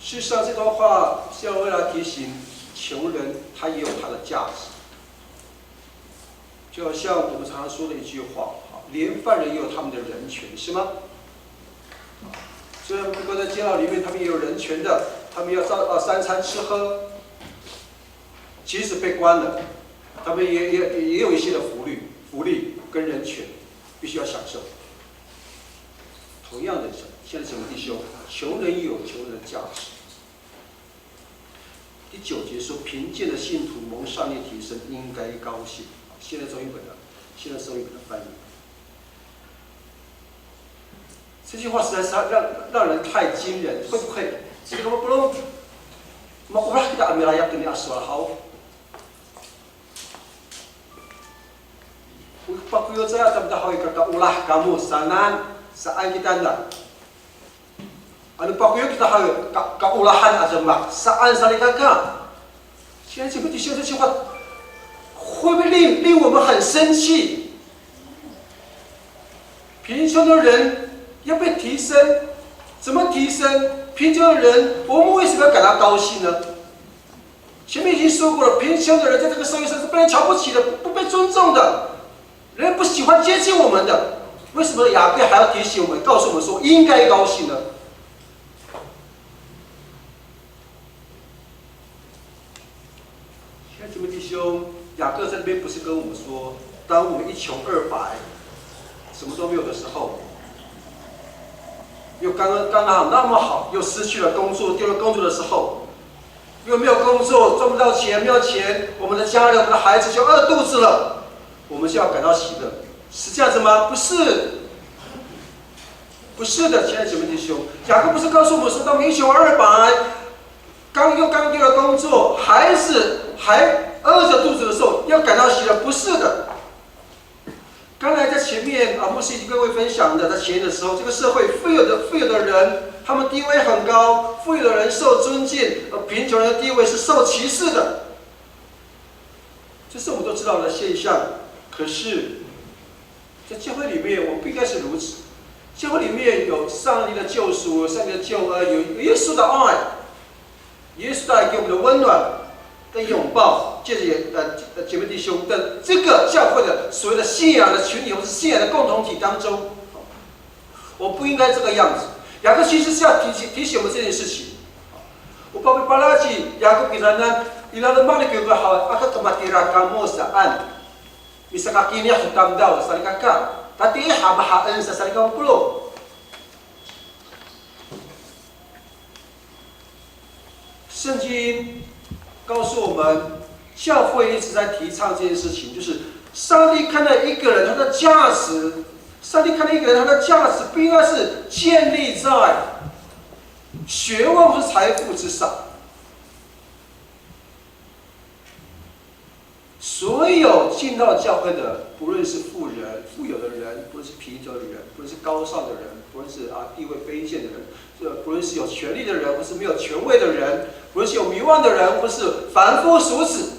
G: 事实上，这段话是要为了提醒穷人，他也有他的价值。就好像我们常常说的一句话，连犯人也有他们的人权，是吗？虽然不过在监牢里面，他们也有人权的，他们要3餐吃喝，即使被关了，他们也有一些的福利跟人权，必须要享受。同样的，现在什么弟兄，穷人也有穷人的价值。第9节说，贫贱的信徒蒙上帝提升，应该高兴。现在中译本的翻译，这句话实在是让人太惊人，会不会？这个belum maulah kita ambil ayat ini asal Pakuyo saya tamdahawi kata ulah kamu sanan saan kita anda. Ano pakuyo kita hawi kaulahan ajamak saan salikaka. 现在这个弟兄这句话会不会令我们很生气？贫穷的人要被提升，怎么提升？贫穷的人，我们为什么要感到高兴呢？前面已经说过了，贫穷的人在这个社会上是被人瞧不起的，不被尊重的，人不喜欢接近我们的。为什么雅各还要提醒我们，告诉我们说应该高兴呢？亲爱的弟兄，雅各在这边不是跟我们说，当我们一穷二白，什么都没有的时候，又刚好那么好，又失去了工作，丢了工作的时候，又没有工作，赚不到钱，没有钱，我们的家人、我们的孩子就饿肚子了，我们就要感到喜乐，是这样子吗？不是，不是的，亲爱的姐妹弟兄，雅各不是告诉我们说，当我们一穷二白，刚丢了工作，孩子还饿着肚子的时候，要感到喜乐，不是的。刚才在前面牧师已经跟各位分享的，在前面的时候，这个社会富有的人，他们地位很高，富有的人受尊敬，而贫穷人的地位是受歧视的，这是我们都知道的现象。可是，在教会里面，我们不应该是如此。教会里面有上帝的救赎，有上帝的救恩，有耶稣的爱，耶稣带给我们的温暖跟拥抱，借着姐妹弟兄的这个教会的所谓的信仰的群体或是信仰的共同体当中，我不应该这个样子。雅各其实是要提醒我们这件事情。我把巴拉吉雅各给他呢，伊拉的马里给个好，阿克多马提拉卡莫萨安，米萨卡基尼亚很当道，萨利卡卡，他第一哈巴哈恩萨萨利卡布罗，圣经告诉我们，教会一直在提倡这件事情，就是上帝看待一个人他的价值，上帝看待一个人他的价值不应该是建立在学问或财富之上。所有进到教会的，不论是富有的人，不论是贫穷的人，不论是高尚的人，不论是地位卑贱的人，不论是有权力的人，或是没有权位的人，不论是有名望的人，或是凡夫俗子，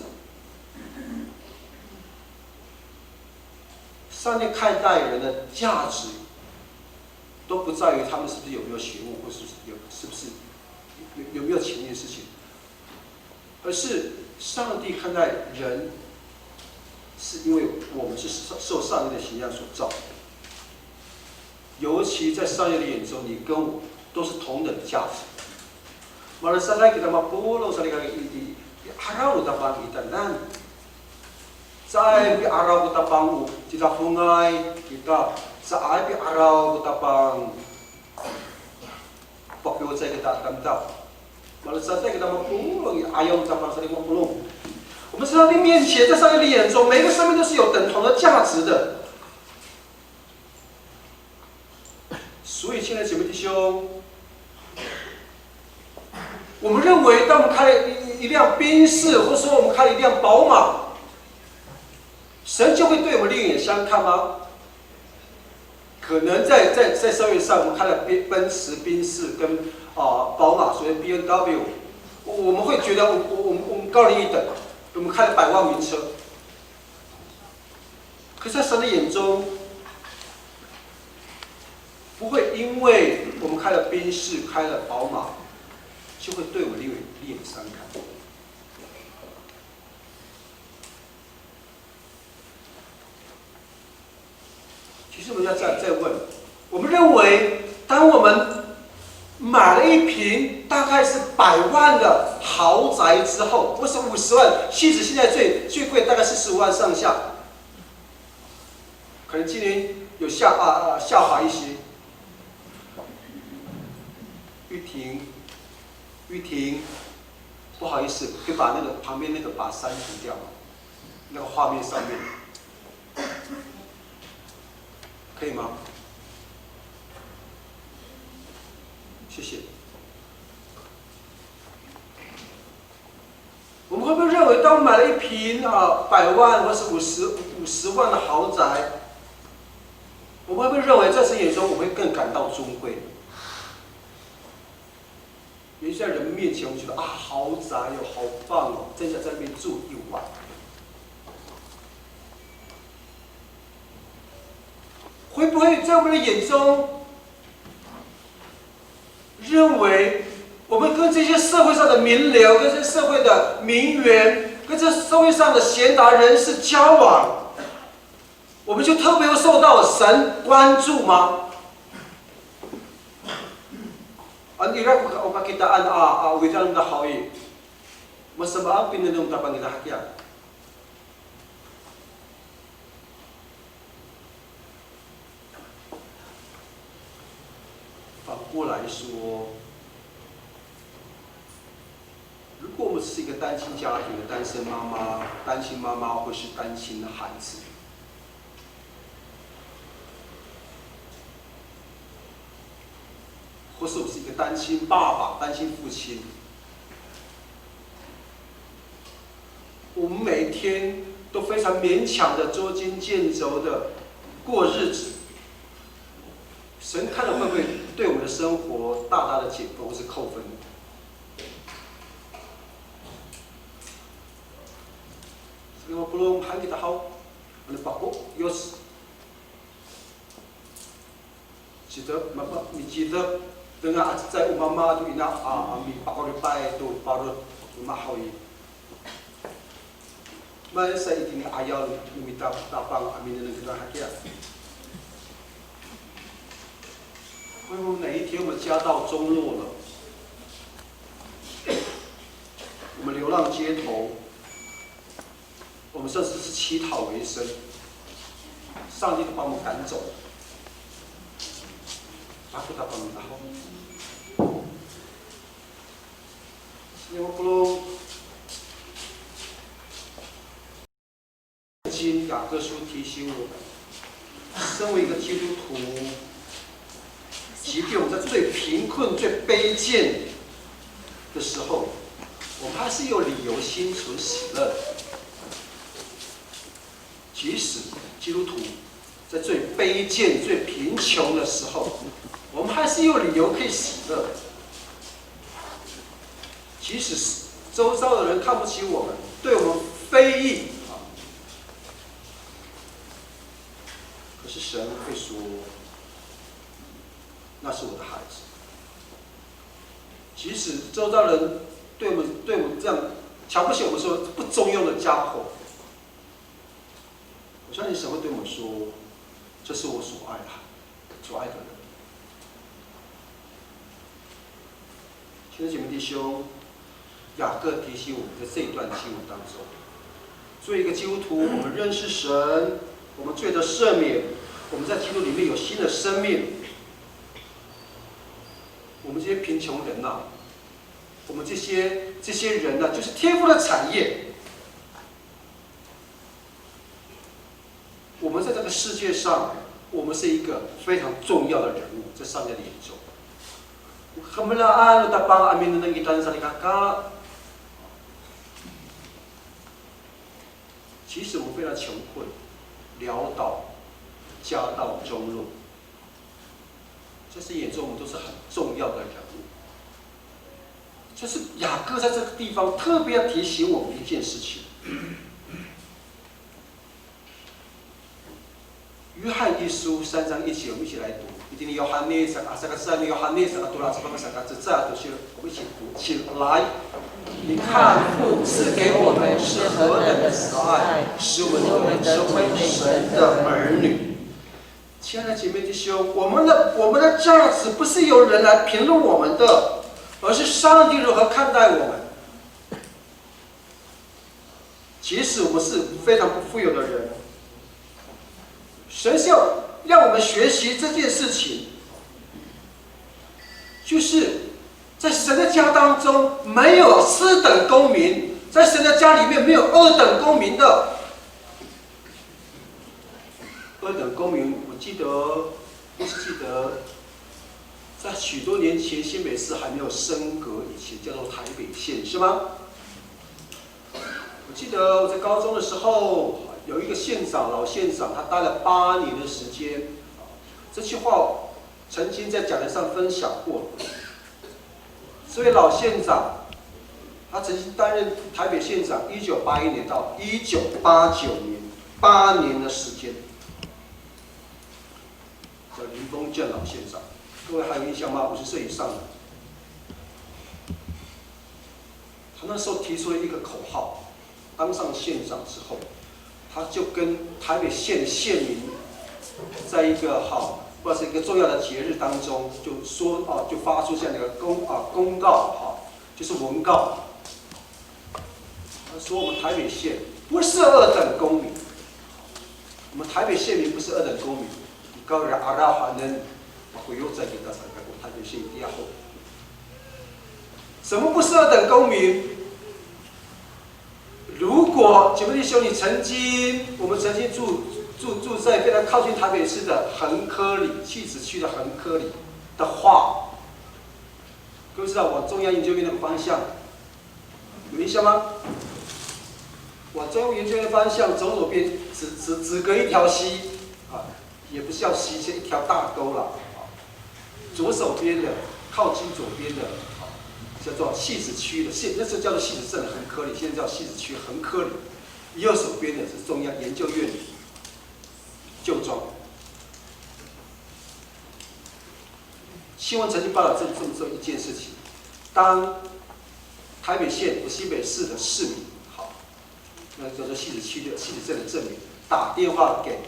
G: 上帝看待人的价值，都不在于他们是不是有没有学问，或是是不是有没有钱的事情，而是上帝看待人。是因为我们是受上帝的形象所造，尤其在上帝的眼中，你跟我都是同等的价值。Malasala kita mapulong sa ligang araw utapang itanan. Sa ay araw utapang kita hungay kita sa ay araw utapang pagyo sa kita tamtap. Malasala kita mapulong ayaw utapang sa ligang mapulong.我们在上帝面前，在上帝的眼中，每一个生命都是有等同的价值的。所以，亲爱的姐妹弟兄，我们认为，当我们开了一辆宾士，或者说我们开了一辆宝马，神就会对我们另眼相看吗？可能在社会上，我们开了奔驰、宾士跟宝马，所谓 BMW， 我们会觉得我们高人一等。我们开了100万名车，可是在神的眼中，不会因为我们开了宾士、开了宝马，就会对我们另眼相看。其实我们要再问，我们认为，当我们买了一瓶大概是100万的豪宅之后，或是50万，戏子现在最贵大概45万上下，可能今年有下滑一些。玉婷，不好意思，可以把那个旁边那个把删除掉吗？那个画面上面，可以吗？谢谢。我们会不会认为，当我买了一瓶100万或是50万的豪宅，我们会不会认为在神眼中我会更感到尊贵？也许在人面前，我们觉得豪宅哦，好棒哦，真想在那边住1晚。会不会在我们的眼中？认为我们跟这些社会上的名流、跟这些社会的名媛、跟这社会上的贤达人士交往，我们就特别会受到神关注吗？Ang hirap o kakitaan witan na hawi. Masama ang pinanong tapang ilahakya. 反过来说，如果我们是一个单亲家庭的单身妈妈、单亲妈妈或是单亲的孩子，或是我是一个单亲爸爸、单亲父亲，我们每一天都非常勉强的捉襟见肘的过日子。神看了会不会对我们的生活大大的减分或是扣分？belum hal kita tahu oleh pakuk yos kita mama mi kita dengan在妈妈都ina mi pakuk ripai tu parut mahawi mana saya ini ayal minta tapang amin dengan kita hakia 会不会哪一天我们家道中落了，我们流浪街头，我们甚至是乞讨为生，上帝都把我们赶走，因为不如经雅各书提醒我们，身为一个基督徒，即便我们在最贫困、最卑贱的时候，我们还是有理由心存喜乐。即使基督徒在最卑贱、最贫穷的时候，我们还是有理由可以喜乐。即使周遭的人看不起我们，对我们非议，可是神会说，那是我的孩子。即使周遭人对我们这样瞧不起我们，说不中用的家伙，我相信神会对我们说，这是我所爱的人。亲爱的姐妹弟兄，雅各提醒我们，在这一段经文当中，作为一个基督徒，我们认识神，我们罪得赦免，我们在基督里面有新的生命。我们这些贫穷人呐，我们这些人呐，就是天父的产业。我们在这个世界上，我们是一个非常重要的人物，在上帝的眼中。Kemelaan utapang amin ng itan sa likaka。其实我们非常穷困、潦倒、家道中落，在神眼中我们都是很重要的人物。这是雅各在这个地方特别要提醒我们一件事情。约翰一书3章1节，我们一起来读。一定要喊那个要喊那个多拉这个这样都是我们一起读起来。你看父赐给我们是何等的慈爱，使我们成为神的儿女。亲爱的姐妹弟兄，我们的价值不是由人来评论我们的，而是上帝如何看待我们。即使我们是非常不富有的人，神是要让我们学习这件事情，就是在神的家当中没有次等公民，在神的家里面没有二等公民的。二等公民，我记得，在许多年前新北市还没有升格以前，叫做台北县，是吗？我记得我在高中的时候，有一个老县长，他待了8年的时间。这句话曾经在讲台上分享过。这位老县长，他曾经担任台北县长，1981年到1989年，8年的时间。叫林峰正老县长，各位还有印象吗？50岁以上的。他那时候提出了一个口号，当上县长之后，他就跟台北县的县民，在一个或者是一个重要的节日当中，就说就发出这样的一个公告就是文告。他说我们台北县不是二等公民，我们台北县民不是二等公民。高人阿拉还能回又再给大家看过台北县第2号。什么不是二等公民？如果姐妹弟兄，我们曾经住在非常靠近台北市的横科里，汐止区的横科里的话，各位知道往中央研究院那个方向有印象吗？往中央研究院的方向走左边，只隔一条溪也不是叫溪，是一条大沟了。左手边的，靠近左边的，叫做汐止区的，那时候叫做汐止镇横科里，现在叫汐止区横科里。右手边的是中央研究院旧庄。新闻曾经报道这么一件事情：当台北县和新北市的市民，那叫做汐止区的汐止镇的镇民，打电话给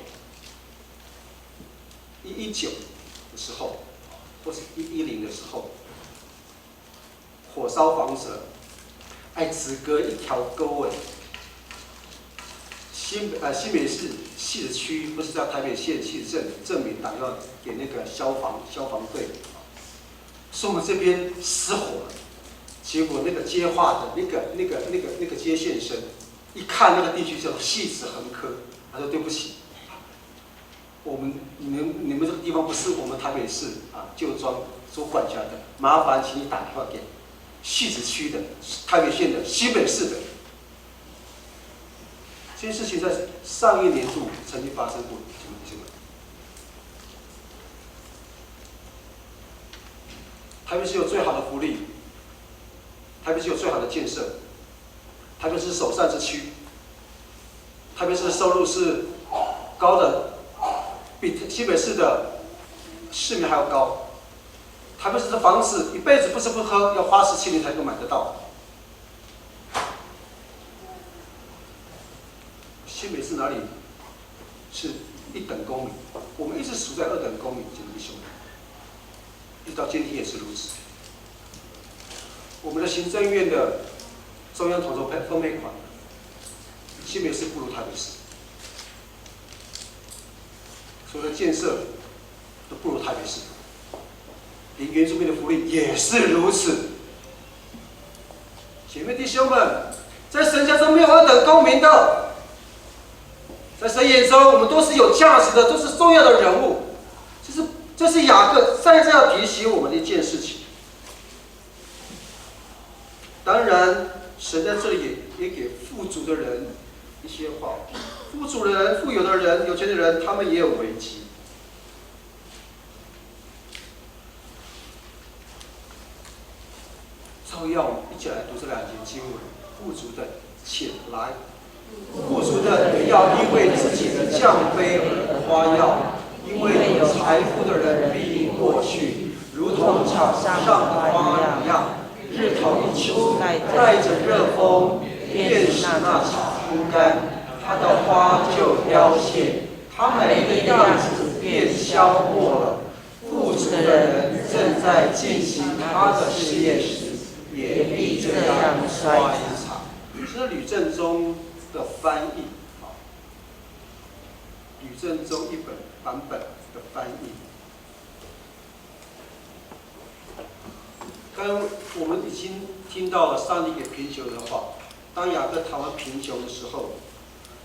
G: 119的时候，或是110的时候，火烧房子，只隔一条沟新北市汐止区或是在台北县汐止镇镇民打电话给那个消防队，说我们这边失火了，结果那个接话的那个接线生，一看那个地区叫做戏子横科，他说对不起，你们这个地方不是我们台北市旧庄所管辖的，麻烦请你打电话给戏子区的、台北县的、新北市的。这件事情在上一年度曾经发生过，请问弟兄们，台北市有最好的福利，台北市有最好的建设，台北市首善之区，台北市的收入是高的，比新北市的市民还要高。台北市的房子一辈子不吃不喝，要花17年才能买得到。新北市哪里是一等公民？我们一直处在2等公民，弟兄们，一直到今天也是如此。我们的行政院的中央统筹分配款，新北市不如台北市，所有的建设都不如台北市，连原住民的福利也是如此。姐妹弟兄们，在神家中没有2等公民的。在神眼中，我们都是有价值的，都是重要的人物。这是雅各再次要提醒我们的一件事情。当然，神在这里也给富足的人一些话。富足的人、富有的人、有钱的人，他们也有危机。照样，我们一起来读这2节经文：富足的前来。富足的也要因为自己的降卑而夸耀，因为有财富的人必定过去，如同场上的花一样。日头一出，带着热风，便使那草枯干，它的花就凋谢，它美的样子便消没了。富足的人正在进行他的事业时，也必这样衰残。这是吕正中的翻译，吕正中一本版本的翻译。刚刚我们已经听到了上帝给贫穷的话。当雅各谈完贫穷的时候，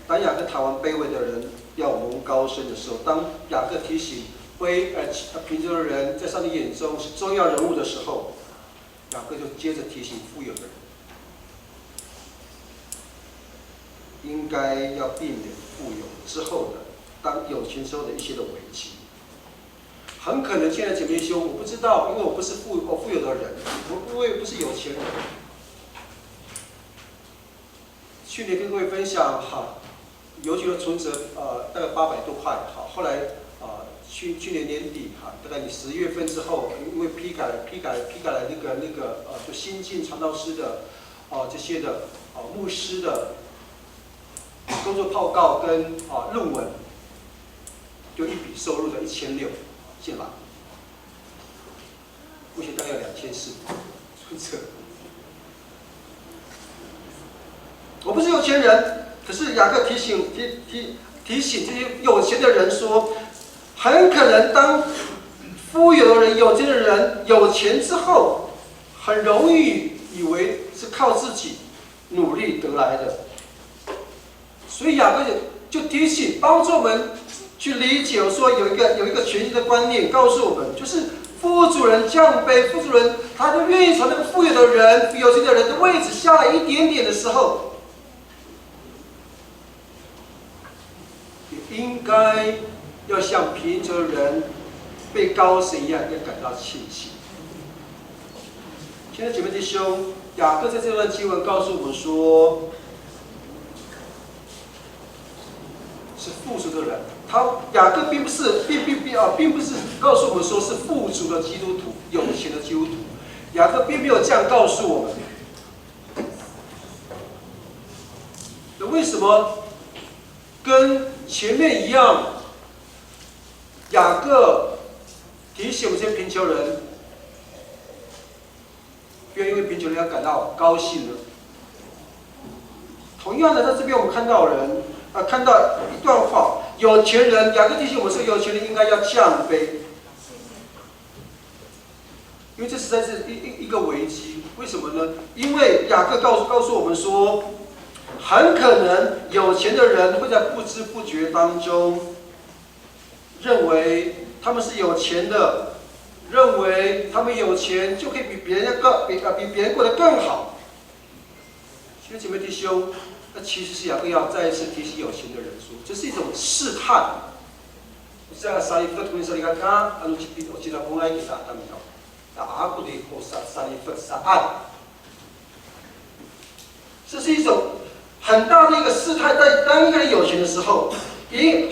G: 当雅各谈完卑微的人要蒙高升的时候，当雅各提醒贫穷的人在上帝眼中是重要人物的时候，雅各就接着提醒富有的人，应该要避免富有之后的当有钱时候的一些的危机。很可能现在姐妹兄，我不知道，因为我不是富有的人，我也不是有钱人。去年跟各位分享邮局的存折大概800多块，后来去年年底大概你10月份之后，因为批改了那个就新进传道师的这些的牧师的工作报告跟论文，就一笔收入的1600进来，目前大概有2400存折。我不是有钱人，可是雅各提醒这些有钱的人说，很可能当富有的人、有钱的人有钱之后，很容易以为是靠自己努力得来的。所以雅各就提醒，帮助我们去理解，说有一个全新的观念，告诉我们，就是富足人降卑，富足人他就愿意从那个富有的人、有钱的人的位置下来一点点的时候，也应该要像贫穷的人被高升一样，要感到庆幸。亲爱的姐妹弟兄，雅各在这段经文告诉我们说，是富足的人，雅各并不是告诉我们说是富足的基督徒、有钱的基督徒，雅各并没有这样告诉我们。那为什么跟前面一样，雅各提醒我们这些贫穷人，不要因为贫穷人要感到高兴呢？同样的，在这边我们看到一段话，有钱人，雅各提醒我们说，有钱人应该要降卑。因为这实在是一个危机。为什么呢？因为雅各告诉我们说，很可能有钱的人会在不知不觉当中，认为他们是有钱的，认为他们有钱就可以比别人过得更好。兄弟姐妹弟兄，那其实是雅各要再一次提醒有钱的人说，这是一种试探。saya salifat kung salika anu cipit o cila mulai kita akan tahu. Tak aku di kosa salifat saat. 这是一种很大的一个试探。当一个人有钱的时候，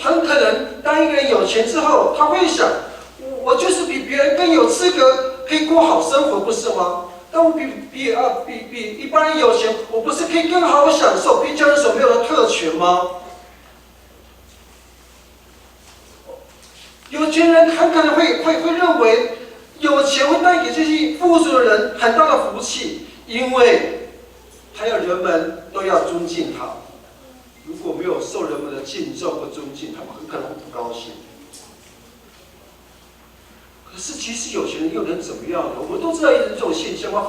G: 很可能当一个人有钱之后，他会想，我就是比别人更有资格，可以过好生活，不是吗？但我比一般人有钱，我不是可以更好的享受别人所没有的特权吗？有钱人很可能会认为，有钱会带给这些富足的人很大的福气，因为还有人们都要尊敬他。如果没有受人们的敬重和尊敬，他们很可能会不高兴。可是其实有钱人又能怎么样呢？我们都知道这种现象嘛。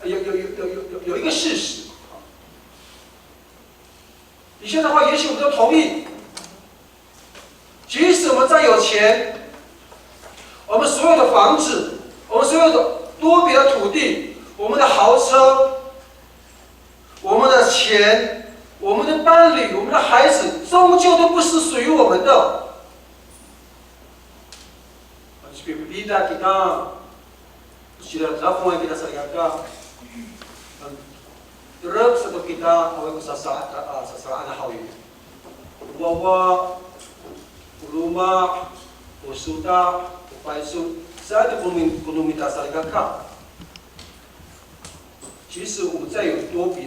G: 有一个事实，以前的话，也许我们都同意。即使我们再有钱，我们所有的房子，我们所有的多笔的土地，我们的豪车，我们的钱，我们的伴侣，我们的孩子，终究都不是属于我们的。Beda kita sudah telah kita seriakan terus atau kita awal sasaran hawi bahwa rumah usuda upaisu saya belum minta seriakan。即使我们再有多栋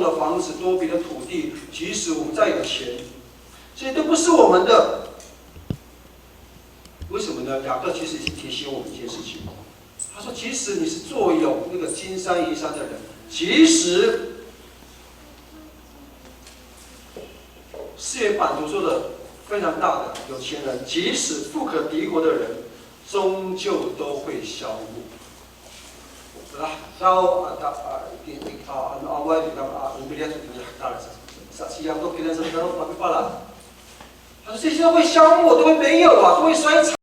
G: 的房子，多笔的土地，即使我们再有钱，这些都不是我们的。为什么呢？雅各其实已经提醒我们一件事情，他说：即使你是坐有那个金山银山的人，即使四元版图说的非常大的有钱人，即使富可敌国的人，终究都会消灭。Tahu awal kita melihat hektar saksi yang tu kita sedang pakai pala， 他说这些都会消没，都会没有啊，都会衰残。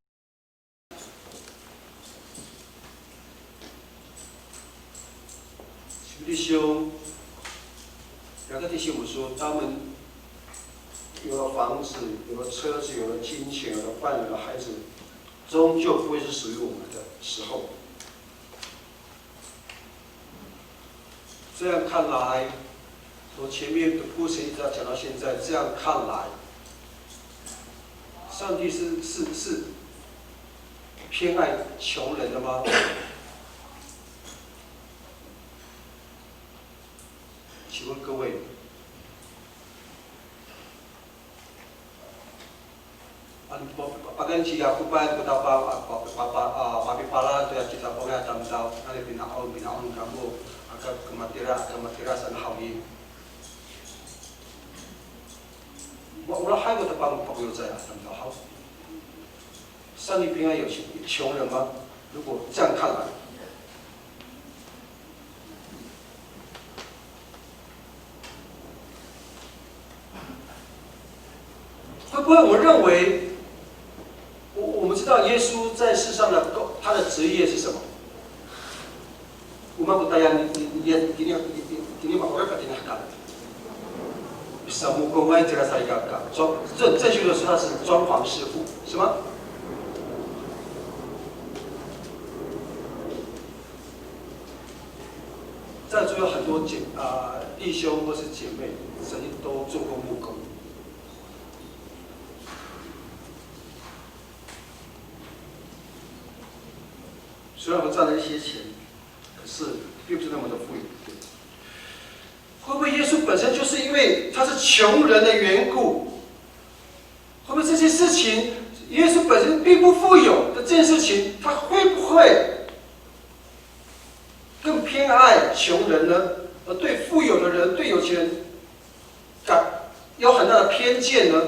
G: 弟兄，雅各提醒我们说，他们有了房子，有了车子，有了金钱，有了伴侣，有了孩子，终究不会是属于我们的时候。这样看来，从前面的铺陈一直讲到现在，这样看来，上帝是偏爱穷人的吗？请问各位，pagkanci aku pan betapa papi pala tu yang kita boleh tahu nanti binaun kamu akan kematiran hawi. 我还有的帮朋友在啊，怎么着好？上帝平安有穷人吗？如果这样看来。会不会我们认为，我们知道耶稣在世上的他的职业是什么？我们不大家你把我把你看了，什么公安这个才干干，正确的说他是装潢师傅，是吗？在座有很多弟兄或是姐妹，曾经都做过木工。虽然我赚了一些钱，可是并不是那么的富裕。会不会耶稣本身就是因为他是穷人的缘故？会不会这些事情，耶稣本身并不富有的这件事情，他会不会更偏爱穷人呢？而对富有的人、对有钱人，有很大的偏见呢？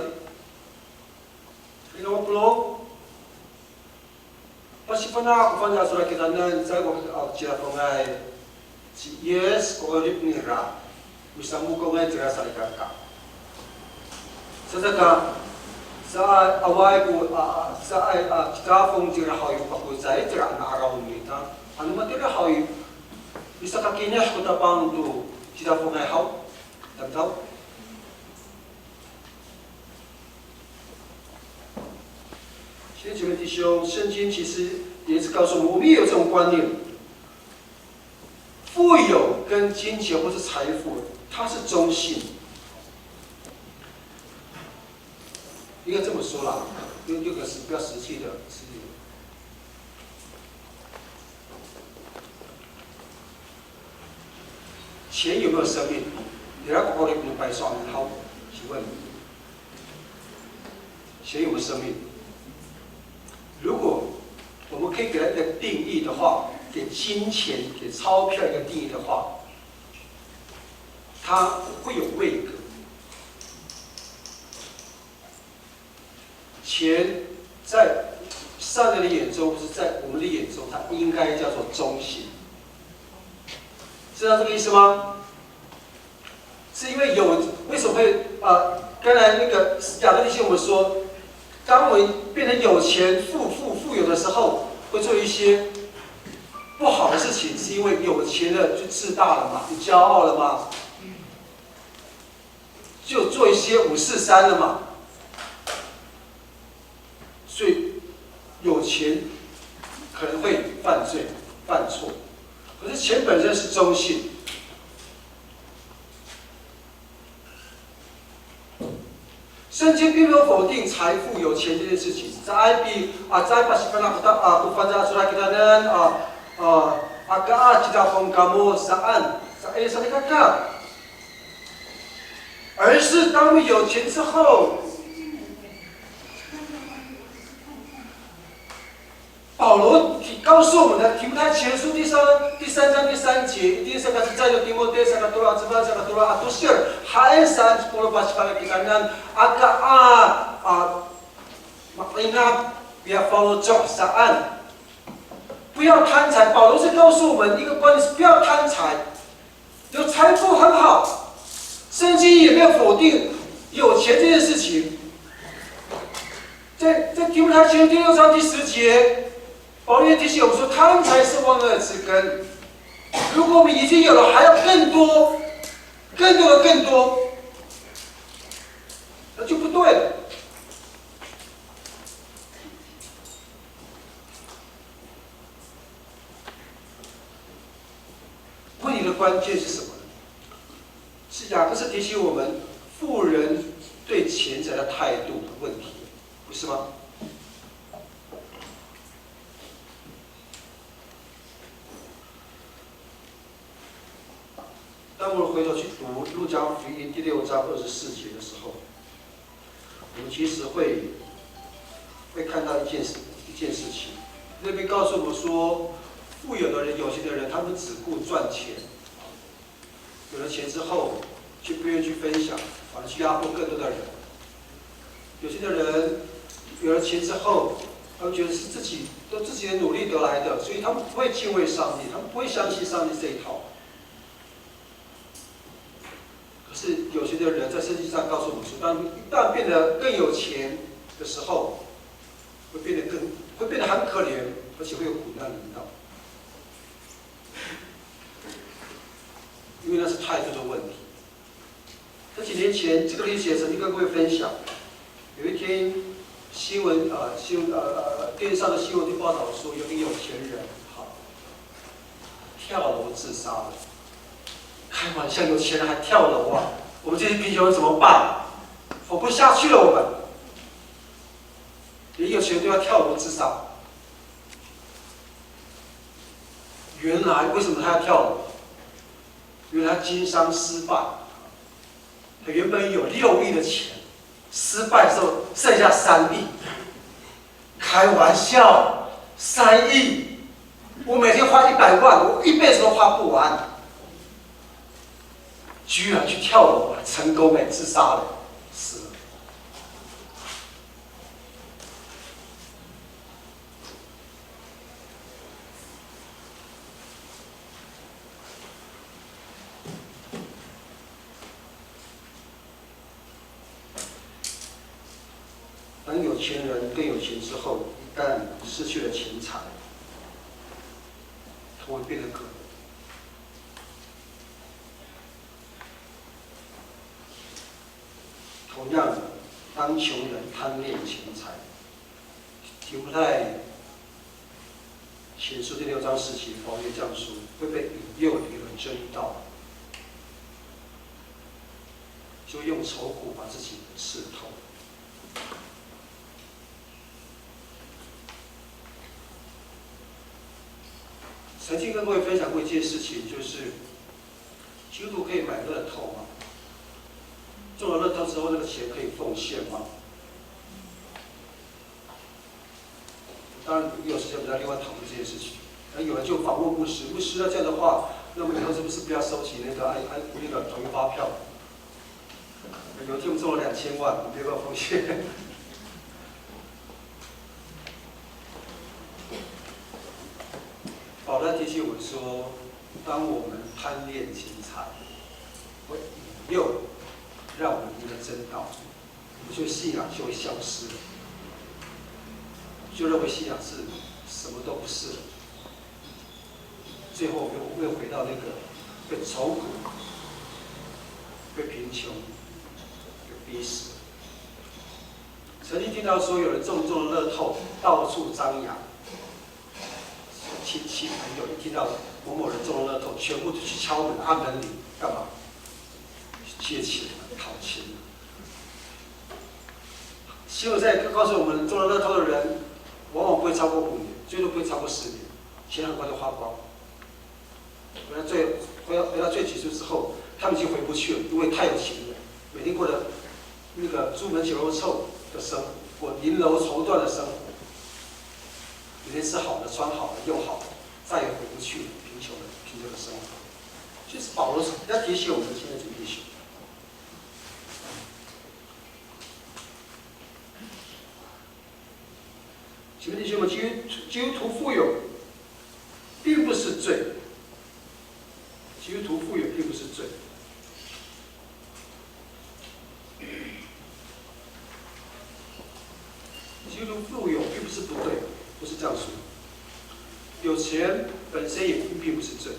G: 你懂不懂？ Pasipana ako panja sura kita nan saya ko jira pongai yes ko rip ni ra misamu ko ngai jira sarika ka sadaka sa awai ko sa kita pong jira hayu pa ko sai jira na araw ni ta anu matira hayu bisa kakinya ko tapang tu jira pongai hau tak tahu亲爱的弟兄，圣经其实也是告诉我们，我们也有这种观念：富有跟金钱或是财富，它是中性。应该这么说啦，用个是比较实际的，钱有没有生命？你来国里不白算好，请问，钱有没有生命？如果我们可以给它一个定义的话，给金钱、给钞票一个定义的话，它会有位格。钱在上人的眼中，或是在我们的眼中，它应该叫做中性。知道这个意思吗？是因为为什么会刚才那个亚当弟兄我们说。当我们变成有钱、富有的时候，会做一些不好的事情，是因为有钱了就自大了嘛，就骄傲了嘛，就做一些543了嘛。所以有钱可能会犯罪、犯错，可是钱本身是中性。圣经并没有否定财富、有钱这件事情。在80bukan surah kita dan agak kita pun kamu saan kata， 而是当我们有钱之后，保罗告诉我们的提摩太前书第三章第3节，第3个是在有提摩太3个多了，3个多了，都是还3 10 pasal kita nan agak maknanya biar follow job saan， 不要贪财。保罗是告诉我们一个观念是不要贪财，有财富很好，圣经也没有否定有钱这件事情。在提摩太前书第6章第10节。保罗也提醒我们说，贪财是万恶之根。如果我们已经有了，还要更多，那就不对了。问题的关键是什么呢？是雅各是提醒我们富人对钱财的态度的问题，不是吗？当我们回头去读路加福音第6章24节的时候，我们其实会看到一件事情。那边告诉我们说，富有的人、有钱的人，他们只顾赚钱，有了钱之后，却不愿意去分享，反而去压迫更多的人。有些的人有了钱之后，他们觉得是自己的努力得来的，所以他们不会敬畏上帝，他们不会相信上帝这一套。可是有些的人在圣经上告诉我们说，当一旦变得更有钱的时候，会变得很可怜，而且会有苦难临到，因为那是态度的问题。在几年前，这个历史曾经跟各位分享，有一天电视上的新闻就报道说，有一个有钱人跳楼自杀了。开玩笑，有钱人还跳楼啊！我们这些贫穷人怎么办？活不下去了，我们连有钱人都要跳楼自杀。原来为什么他要跳楼？原来他经商失败，他原本有6亿的钱，失败之后剩下3亿。开玩笑，3亿，我每天花100万，我一辈子都花不完。居然去跳楼，成功自杀了，死了。钱人更有钱之后，一旦失去了钱财，他会变得可怜。同样的，当穷人贪恋钱财，提摩太前书第6章10节，保罗这样说，会被引诱离了真道，就用愁苦把自己刺透。曾经跟各位分享过一件事情，就是基督徒可以买乐透吗？中了乐透之后，那个钱可以奉献吗？当然，有时间我们再另外讨论这件事情。有人就访问牧师，牧师那这样的话，那么以后是不是不要收集那个统一发票？有一天我们中了2000万，你别给我奉献。保罗提醒我们说，当我们贪恋钱财，会引诱让我们离了真道，我觉得信仰就会消失了，就认为信仰是什么都不是了。最后又回到那个被愁苦、被贫穷、被逼死。曾经听到说有人中了乐透，到处张扬。亲戚朋友一听到某某人中了乐透，全部就去敲门、按门铃，干嘛？去借钱、讨钱。新闻在告诉我们，中了乐透的人，往往不会超过5年，最多不会超过10年，钱很快就花光。回到最起初之后，他们已经回不去了，因为太有钱了，每天过着那个朱门酒肉臭的生活，过银楼绸缎的生活。每天吃好的、穿好的、用好的，再也回不去贫穷的生活。就是保罗要提醒我们现在这个弟兄，请问弟兄们，基督徒富有，并不是罪。基督徒富有并不是罪。基督徒富有并不是不对。不是这样说，有钱本身也并不是罪，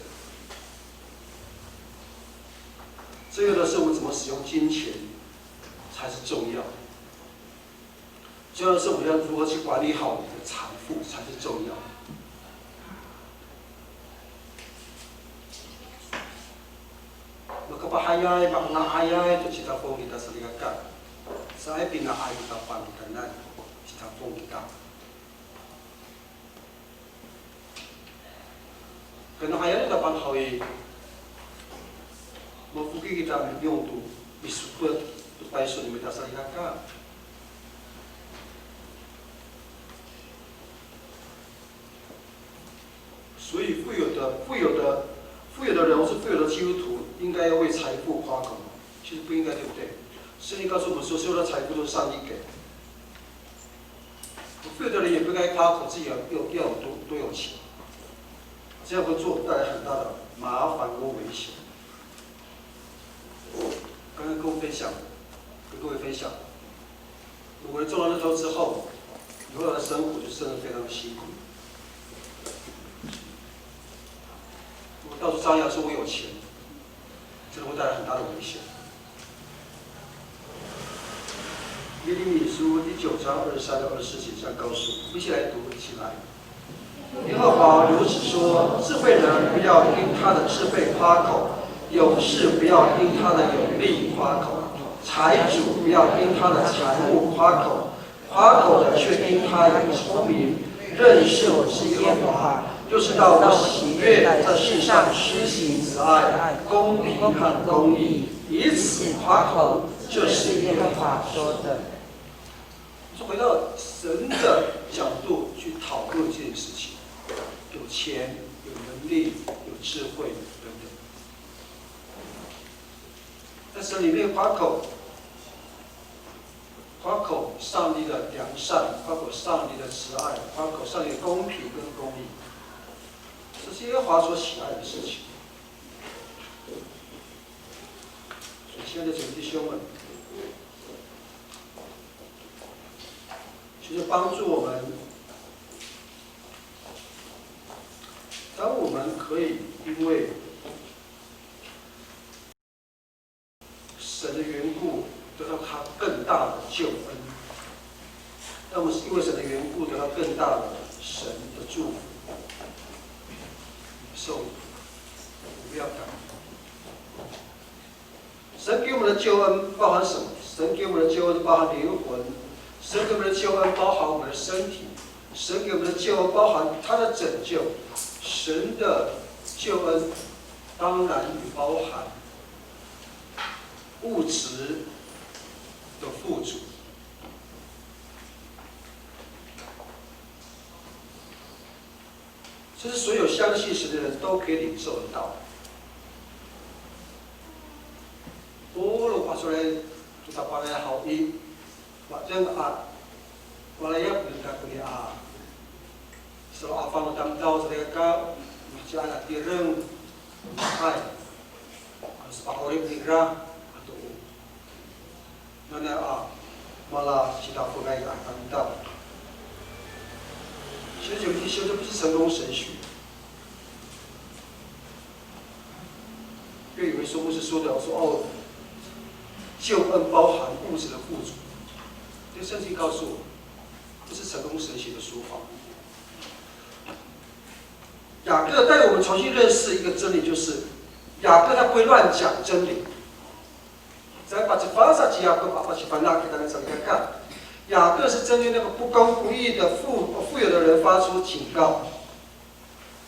G: 这个的是我们怎么使用金钱才是重要，重要的是我们要如何去管理好你的财富才是重要。我可把海呀，把那海呀，就其他风景的是那个干，在边那海的环境呢，其他风景干。Kaya kaya nila panhawi mafuki kita yung tu bisuput tu paiso ni mita sa ihaka. 所以富有的人或是富有的基督徒，应该要为财富夸口，其实不应该，对不对？圣经告诉我们说，所有的财富都是上帝给。富有的人也不应该夸口自己要有多有钱。这样会带来很大的麻烦和危险。刚刚跟各位分享，我们中了乐透之后，以后的生活就真的非常的辛苦。我到处张扬说我有钱，这会带来很大的危险。耶利米书第9章23到24节这样告诉我们，一起来读起来。耶和华如此说：智慧人不要因他的智慧夸口，勇士不要因他的有力夸口，财主不要因他的财物夸口，夸口的却因他有聪明，认识我是耶和华，又知道我喜悦在世上施行慈爱、公平和公义，以此夸口，这是耶和华说的。就回到神的角度去讨论这件事情。有钱、有能力、有智慧等等，在神里面夸口上帝的良善，夸口上帝的慈爱，夸口上帝的公平跟公义，这是耶和华所喜爱的事情。所以，亲爱的弟兄们，就是帮助我们，当我们可以因为神的缘故得到他更大的救恩，那么是因为神的缘故得到更大的神的祝福，受不要感动。神给我们的救恩包含什么？神给我们的救恩包含灵魂，神给我们的救恩包含我们的身体，神给我们的救恩包含他的拯救。神的救恩当然也包含物质的富足。这是所有相信神的人都可以领受得到。我如果出来就他把来好意，把这个啊，把来也不能他不啊，所以阿方当到这个macam anak tireng, hai, sebab orang negara atau mana malah kita pergi akan tahu。其实有一些这不是成功神学，别以为说牧师说的说哦，救恩包含物质的富足，这圣经告诉我，不是成功神学的说法。雅各带我们重新认识一个真理，就是雅各他不会乱讲真理。在把这法萨吉雅各把这番那给大家怎么看？雅各是针对那个不公不义的富有的人发出警告。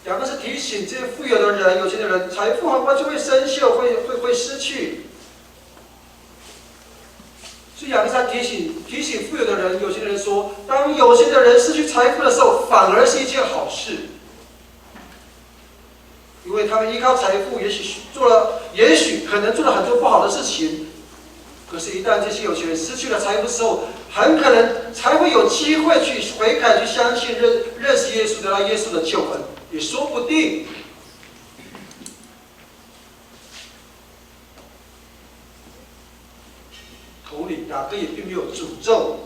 G: 雅各是提醒这些富有的人、有钱的人，财富很快就会生锈，会失去。所以雅各在提醒富有的人、有钱的人说，当有钱的人失去财富的时候，反而是一件好事。因为他们依靠财富，也许可能做了很多不好的事情，可是，一旦这些有钱人失去了财富之后，很可能才会有机会去悔改，去相信、认识耶稣，得到耶稣的救恩，也说不定。同理，雅各也并没有诅咒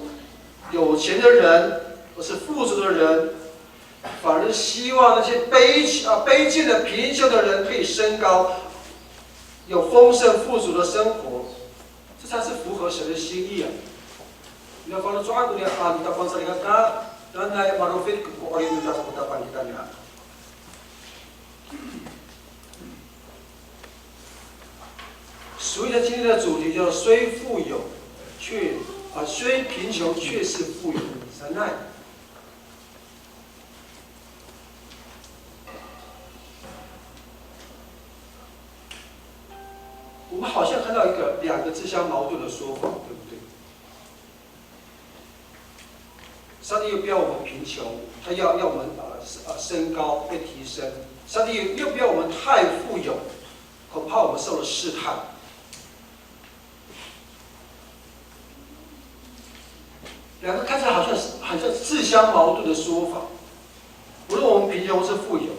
G: 有钱的人，或是富足的人。反而希望那些卑贱的贫穷的人可以升高，有丰盛富足的生活，这才是符合神的心意啊！你要放到抓住你啊，你到放上你看看，dan naik marufit ke orientasi kutapan kita ni. 所以呢，今天的主题叫虽富有，虽贫穷却是富有，神爱。我们好像看到两个自相矛盾的说法，对不对？上帝又不要我们贫穷，他要我们升高被提升。上帝又不要我们太富有，恐怕我们受了试探。两个看起来好像自相矛盾的说法。无论我们贫穷或是富有，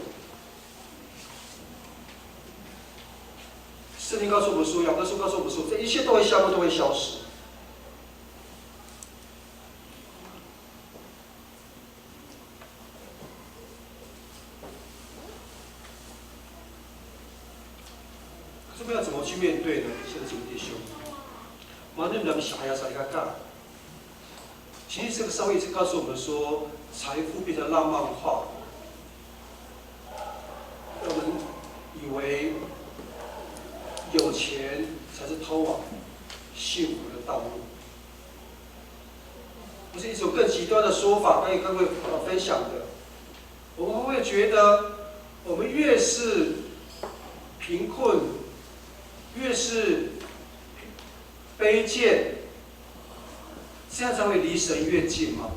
G: 圣经告诉我们说，雅各书告诉我们说，这一切都会消灭，都会消失。可是我们要怎么去面对呢？现在这个弟兄，马上咱们小孩要啥一个干？其实这个社会一直告诉我们说，财富变成浪漫化，我们以为有钱才是通往幸福的道路。不是一种更极端的说法，可以跟各位分享的。我们会觉得，我们越是贫困，越是卑贱，这样才会离神越近吗？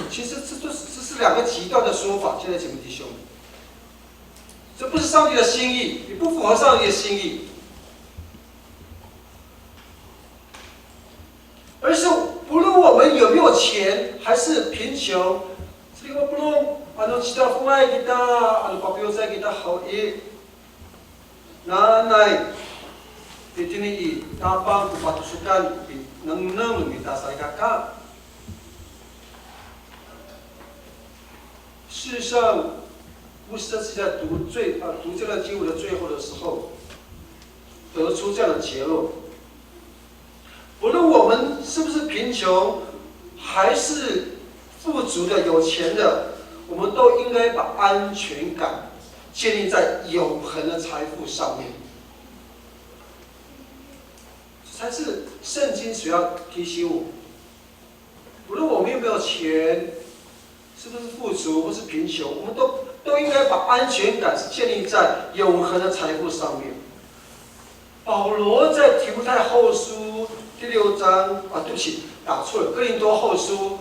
G: 其实这是两个极端的说法，现在姐妹弟兄，这不是上帝的心意，也不符合上帝的心意，而是不论我们有没有钱，还是贫穷，这个不论cita fumai kita, papiosai kita hawi, nanai, di sini tapang kepatusukan 能能米达塞嘎嘎。事实上，牧师这次在读这段经文的最后的时候，得出这样的结论：无论我们是不是贫穷，还是富足的、有钱的，我们都应该把安全感建立在永恒的财富上面。这才是圣经所要提醒我。无论我们有没有钱，是不是富足或是贫穷，我们都应该把安全感是建立在永恒的财富上面。保罗在提摩太后书第6章对不起，打错了，哥林多后书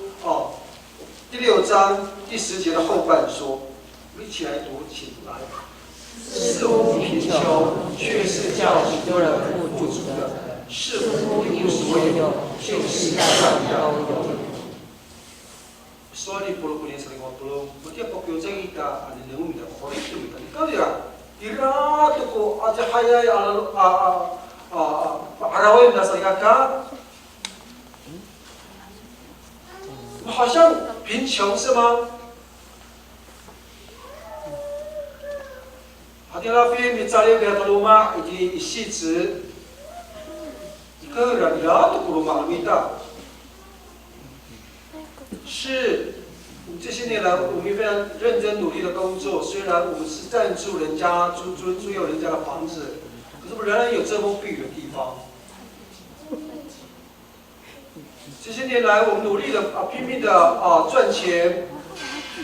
G: 第6章第10节的后半说，我们一起来读，请来。似乎贫穷，却是叫许多人富足的；似乎一无所有，却是样样都有。所以保罗不念圣经，保罗不听保罗讲伊个，安尼能米的，可以对的。你讲的啊，伊拉都个啊，这还要阿拉维那啥个噶？好像贫穷是吗？阿迪拉菲米扎里维多罗马以及一细子，一个人伊拉都罗马米的。是，这些年来我们非常认真努力的工作。虽然我们是暂住人家、租有人家的房子，可是我们仍然有遮风避雨的地方。这些年来我们努力的拼命的赚钱，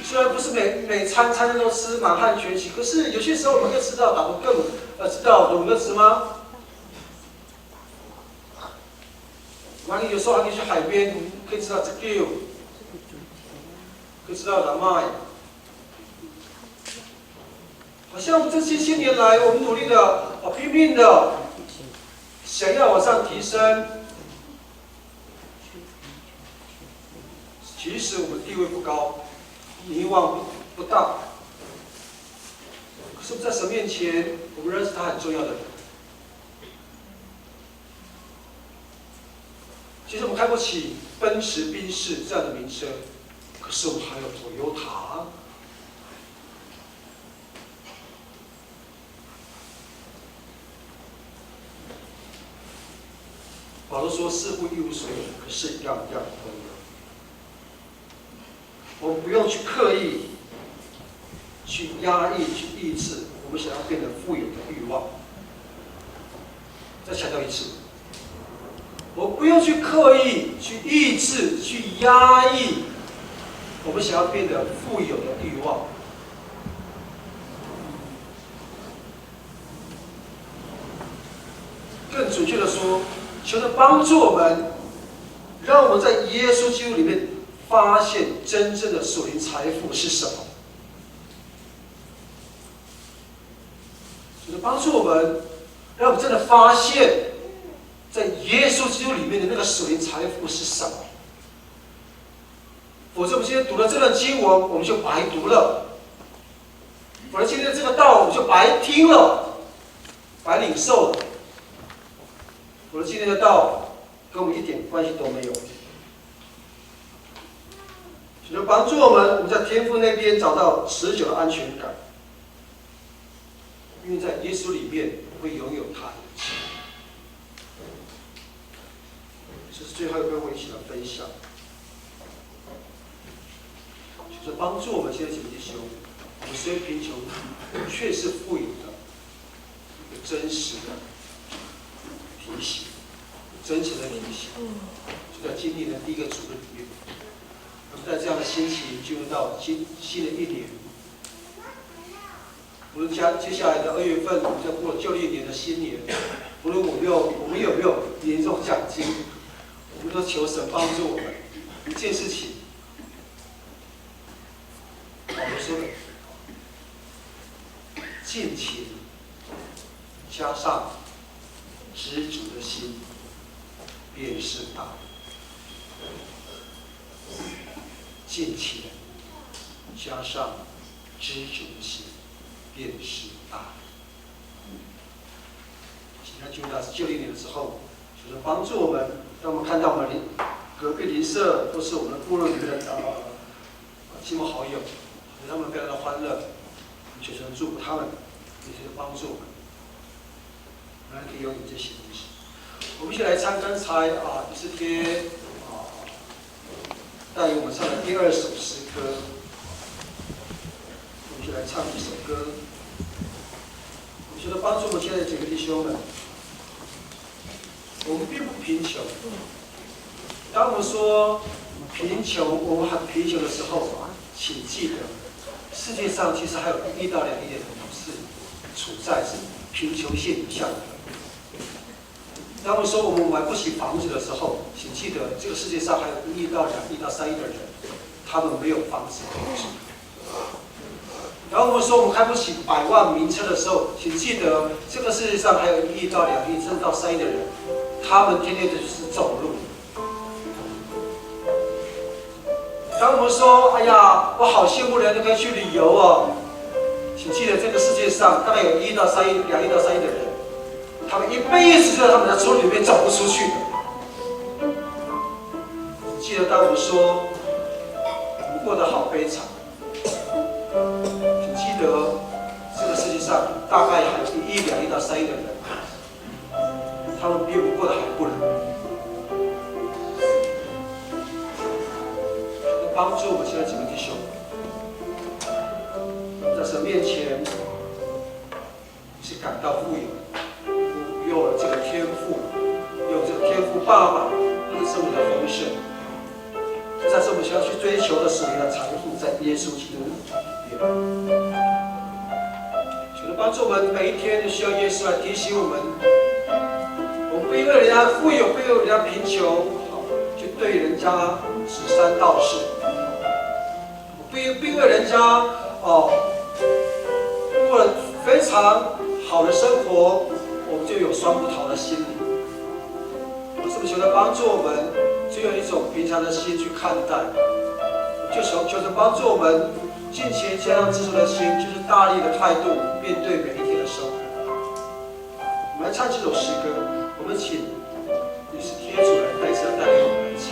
G: 虽然不是每餐都吃满汉全席，可是有些时候我们会吃到打不更知道懂个词吗？有时候还可以去海边，可以吃到这个。可以知道了吗？好像这些年来，我们努力的、拼命的，想要往上提升。其实我们地位不高，名望不大，可是在神面前，我们认识他很重要的人。其实我们开不起奔驰、宾士这样的名声。可是我们还有Toyota，保罗说似乎一无所有，可是样样都有。我们不用去刻意去压抑、去抑制我们想要变得富有的欲望。再强调一次，我不用去刻意去抑制、去压抑我们想要变得富有的欲望。更准确的说，求神帮助我们，让我们在耶稣基督里面发现真正的属灵财富是什么。求神帮助我们，让我们真的发现，在耶稣基督里面的那个属灵财富是什么。否则，我们今天读了这段经文，我们就白读了；否则，今天的这个道，我们就白听了，白领受了。否则，今天的道跟我们一点关系都没有。求帮助我们在天父那边找到持久的安全感，因为在耶稣里面会拥有他的一切。这是最后跟我一起来分享。就是帮助我们现在几位弟兄，我们虽贫穷，却是富有的一个真实的提醒，真实的提醒。就在今年的第一个主日里面，我们在这样的心情进入到新的一年。无论接下来的2月份，我们将过了旧历年的新年，无论我们有没有年终奖金，我们都求神帮助我们一件事情。保罗说的，敬虔加上知足的心，便是大。敬虔加上知足的心，便是大。现在进入到旧历年的时候，就是帮助我们，让我们看到我们隔壁邻舍都是我们的部落里面的亲朋好友，他们非常的欢乐，求神祝福他们，也求神帮助我们，我们可以有你这些东西。我们一起来唱刚才第四天带领我们唱的第2首诗歌，我们一起来唱这首歌。我觉得帮助我们现在几个弟兄们，我们并不贫穷。当我们说贫穷，我们很贫穷的时候，请记得，世界上其实还有1到2亿人是处在贫穷线以下的。当我们说我们买不起房子的时候，请记得，这个世界上还有1到2亿到3亿的人，他们没有房子可以住。然后我们说我们开不起100万名车的时候，请记得，这个世界上还有1亿到2亿甚至到3亿的人，他们天天就是走路。当我们说，哎呀，我好羡慕人都可以去旅游哦，请记得，这个世界上大概有1亿到3亿、2亿到3亿的人，他们一辈子就在他们的村里面走不出去的。记得，当我们说我们过得好悲惨，请记得，这个世界上大概还有1亿、2亿到3亿的人，他们比我们过得还不容易。帮助我们现在几个弟兄，在神面前是感到富有，有了这个天赋，有这个天赋爸爸和生命的丰盛，这才是我们需要去追求的属灵的财富，在耶稣基督里面。求帮助我们每一天都需要耶稣来提醒我们，我们不因为人家富有，不因为人家贫穷，就对人家指三道四。不因为人家过了非常好的生活，我们就有双不同的心理。是不是求他帮助我们，就用一种平常的心去看待？就求他帮助我们，敬虔加上知足的心，就是大力的态度，面对每一天的生活。我们来唱这首诗歌，我们请也是天主来带领我们来唱。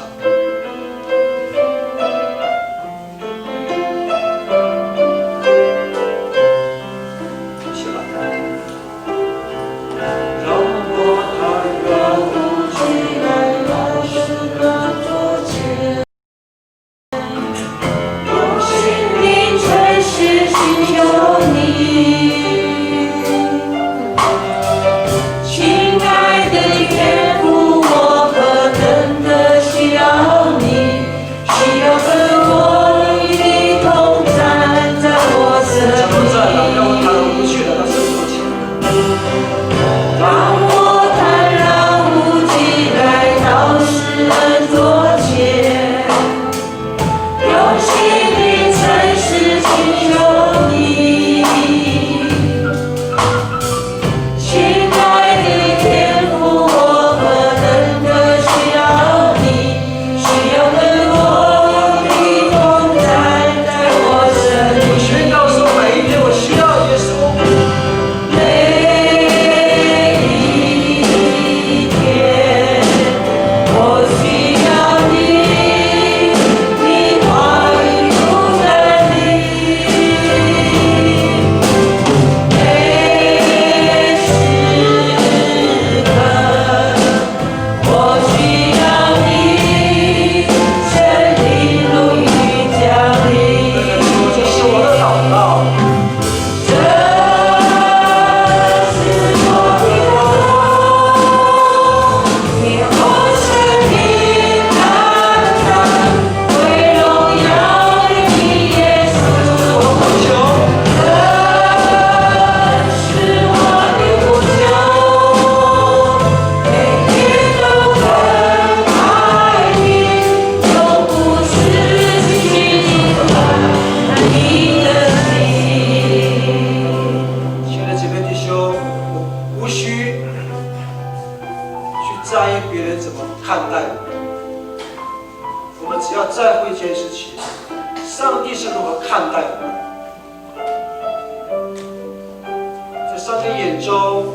G: 在上帝眼中，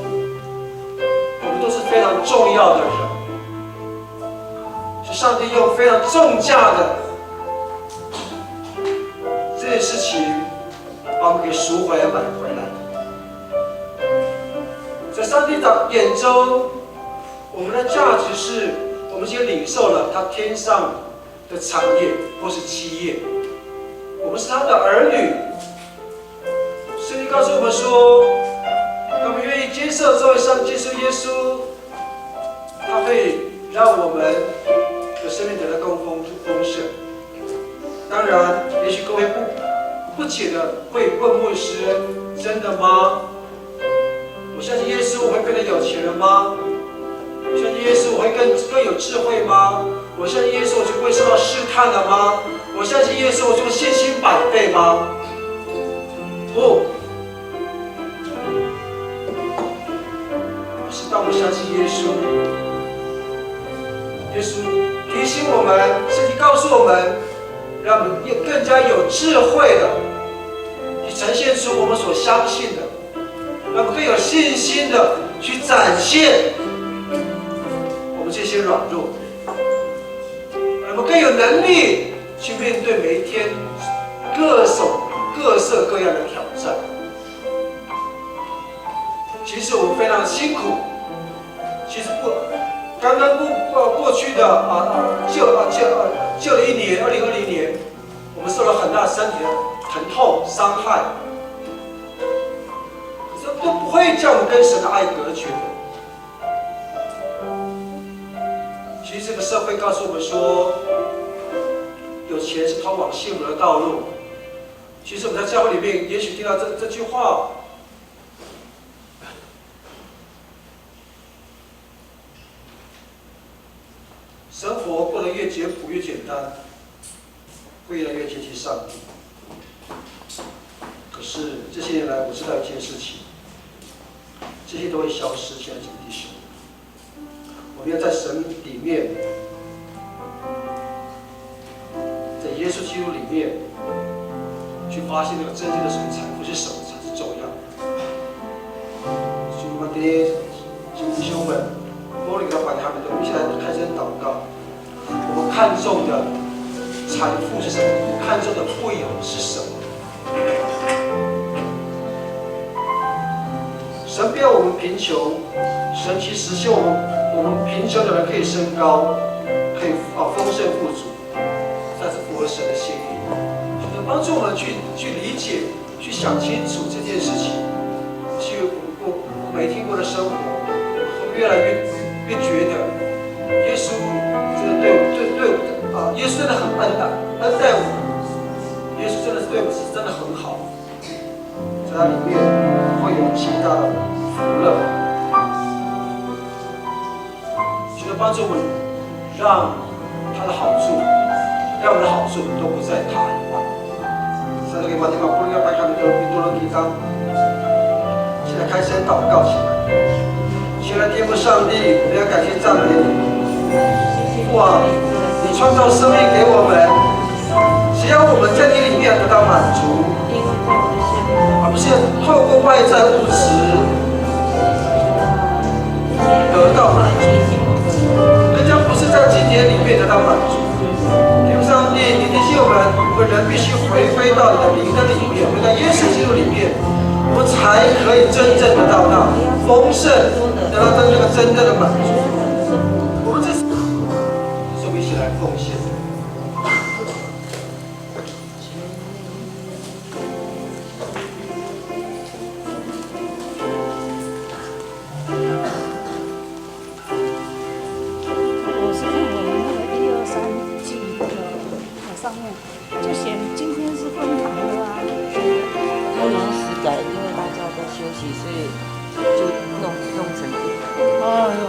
G: 我们都是非常重要的人。是上帝用非常重价的这件事情，把我们给赎回来、买回来。在上帝的眼中，我们的价值是我们已经领受了他天上的产业或是基业，我们是他的儿女。圣经告诉我们说，我们愿意接受这位上接受耶稣，他会让我们的生命得到更丰盛。当然，也许各位不解的会问牧师：真的吗？我相信耶稣，我会变得有钱人吗？我相信耶稣，我会更有智慧吗？我相信耶稣，我就不会受到试探了吗？我相信耶稣，我就会信心100倍吗？不，是当我们相信耶稣，耶稣提醒我们，甚至告诉我们，让我们更加有智慧的去呈现出我们所相信的，让我们更有信心的去展现我们这些软弱，让我们更有能力去面对每一天各色各样的挑战。其实我们非常辛苦，其实刚刚过去的旧的一年，2020年，我们受了很大身体的疼痛伤害，可是都不会叫我们跟神的爱隔绝。其实这个社会告诉我们说，有钱是通往幸福的道路。其实我们在教会里面，也许听到这句话，生活过得越简朴越简单，会越来越接近上帝。可是这些年来，我知道一件事情，这些都会消失。亲爱的弟兄，我们要在神里面，在耶稣基督里面，去发现那个真正的神财富是什么才是重要的。所以，我们今天弟兄们，我们要把他们的，我们一起来开声祷告。我们看重的财富是什么？我们看重的富有是什么？神不要我们贫穷，神其实希望我们贫穷的人可以升高，可以丰盛富足，这是符合神的心意。能帮助我们去理解、去想清楚这件事情，去我每天过的生活，我越来越觉得耶稣真的对我耶稣真的很恩待我，耶稣真的是对我是真的很好，在他里面会有极大的福乐，求他帮助我们，让他的好处，让我们的好处都不在他以外。在这个地方，不应该把他们的多伦地方，现在开声祷告起来。亲爱的天父上帝，我们要感谢赞美你。父啊，你创造生命给我们，只要我们在你里面得到满足，而不是透过外在物质得到满足，更加不是在今天里面得到满足。天父上帝，你提醒我们人必须回归到你的灵的里面，回到耶稣基督里面，我们才可以真正得到那丰盛，得到那个真正的满足。我们这是我们一起来奉献。
H: 我是看我们那个123季上面就写今天是分堂的啊。
C: 他临时改，因为大家都休息，所以就弄成这样。
H: 哎呦，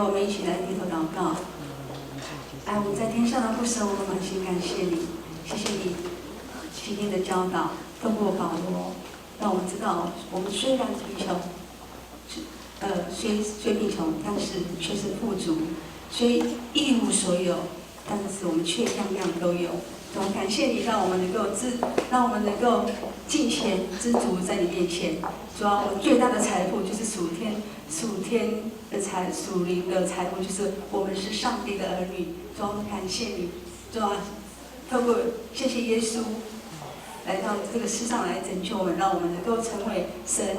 D: 我们一起来低头祷告。爱我们在天上的父神，我们满心感谢你，谢谢你今天的教导，透过保罗，让我们知道，我们虽然贫穷，虽贫穷，但是却是富足；虽一无所有，但是我们却样样都有。主啊，感谢你，让我们能够敬虔知足在你面前。主啊，我们最大的财富就是属灵的财富，就是我们是上帝的儿女。主啊，感谢你，主啊，透过谢谢耶稣来到这个世上来拯救我们，让我们能够成为神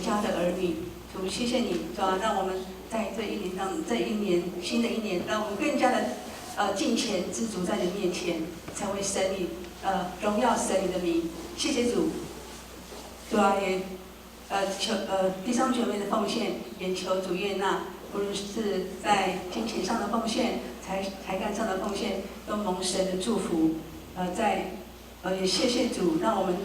D: 家的儿女。主，谢谢你，主啊，让我们在新的一年，让我们更加的敬虔知足在你面前，成为神你荣耀神你的名。谢谢主，主啊，也求弟兄姐妹的奉献，也求主悦纳，无论是在金钱上的奉献、才干上的奉献，都蒙神的祝福。也谢谢主，让我们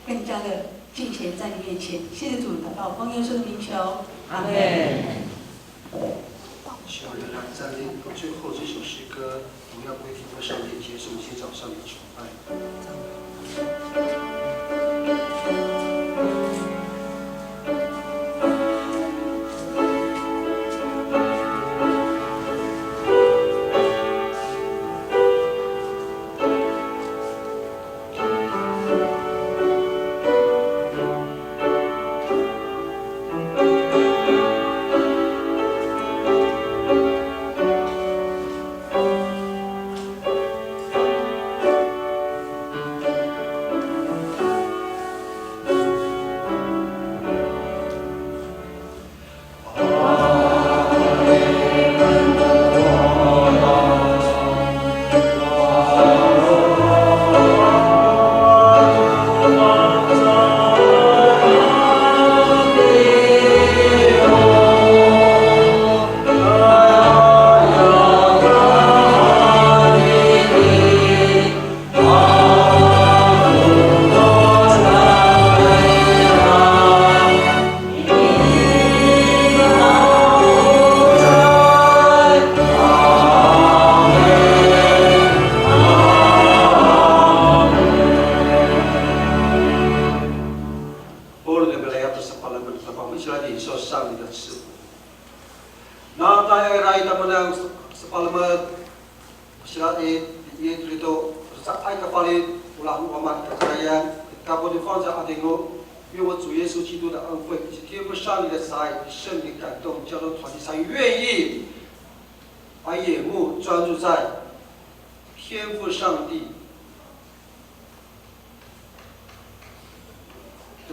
D: 更加的敬虔在你面前。谢谢主，祷告奉耶稣的名求，阿门。
G: 希望大家站立，最后这首诗歌，荣耀归天父上帝，结束今天早上的崇拜。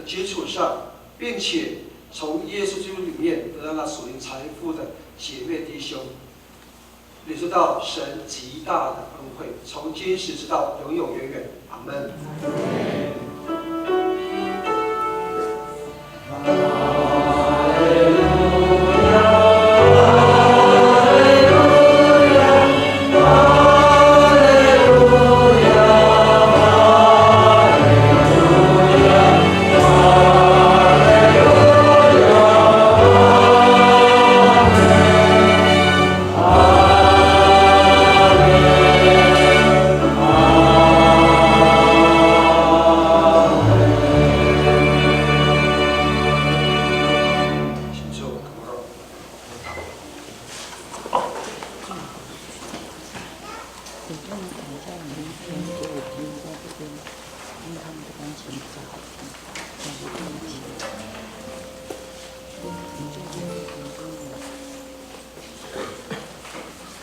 G: 基础上，并且从耶稣基督里面得到那属灵财富的姐妹弟兄，领受到神极大的恩惠，从今时直到永永远远。阿门。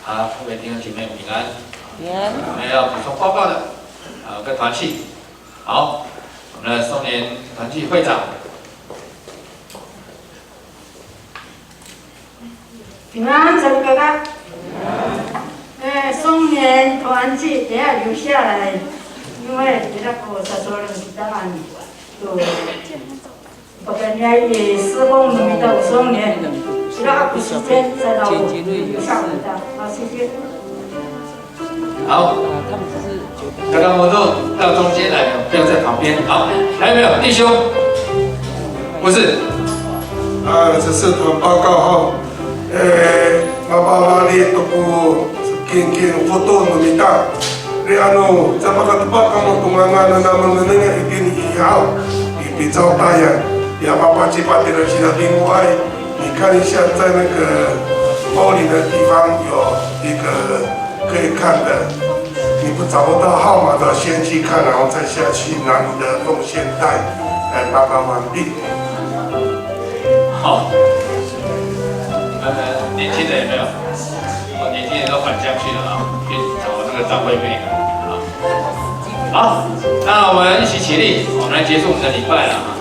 E: 好，各位弟兄姐妹平安。
C: 平安。
E: 我们要补充报告的，跟团契。好，我们的松年团契会长。
I: 平安，陈哥哥。松年团契也要留下来，因为这个国家做人当然就不跟人家施工努力到松年，只要不时间再到留下来的。好，谢谢。
E: 好，刚刚我都到中间来了，不要在旁边。好，还有没有弟兄？不是。
J: 这是团报告哈， Papa wali tuku kin foto no mita. Le ano sa pagkatubak ang tungangana naman na nga ikin ihaw. Ipitsaw tayo. Ya Papa cepat的去那边外，你看一下在那个包里的地方有一个可以看的。你不找不到号码的，先去看，然后再下去拿你的奉献袋来报告完毕。
E: 好，年轻人有没有？年轻人都返乡去了啊，去找那个张惠妹了啊。好，那我们一起起立，我们来结束我们的礼拜了啊。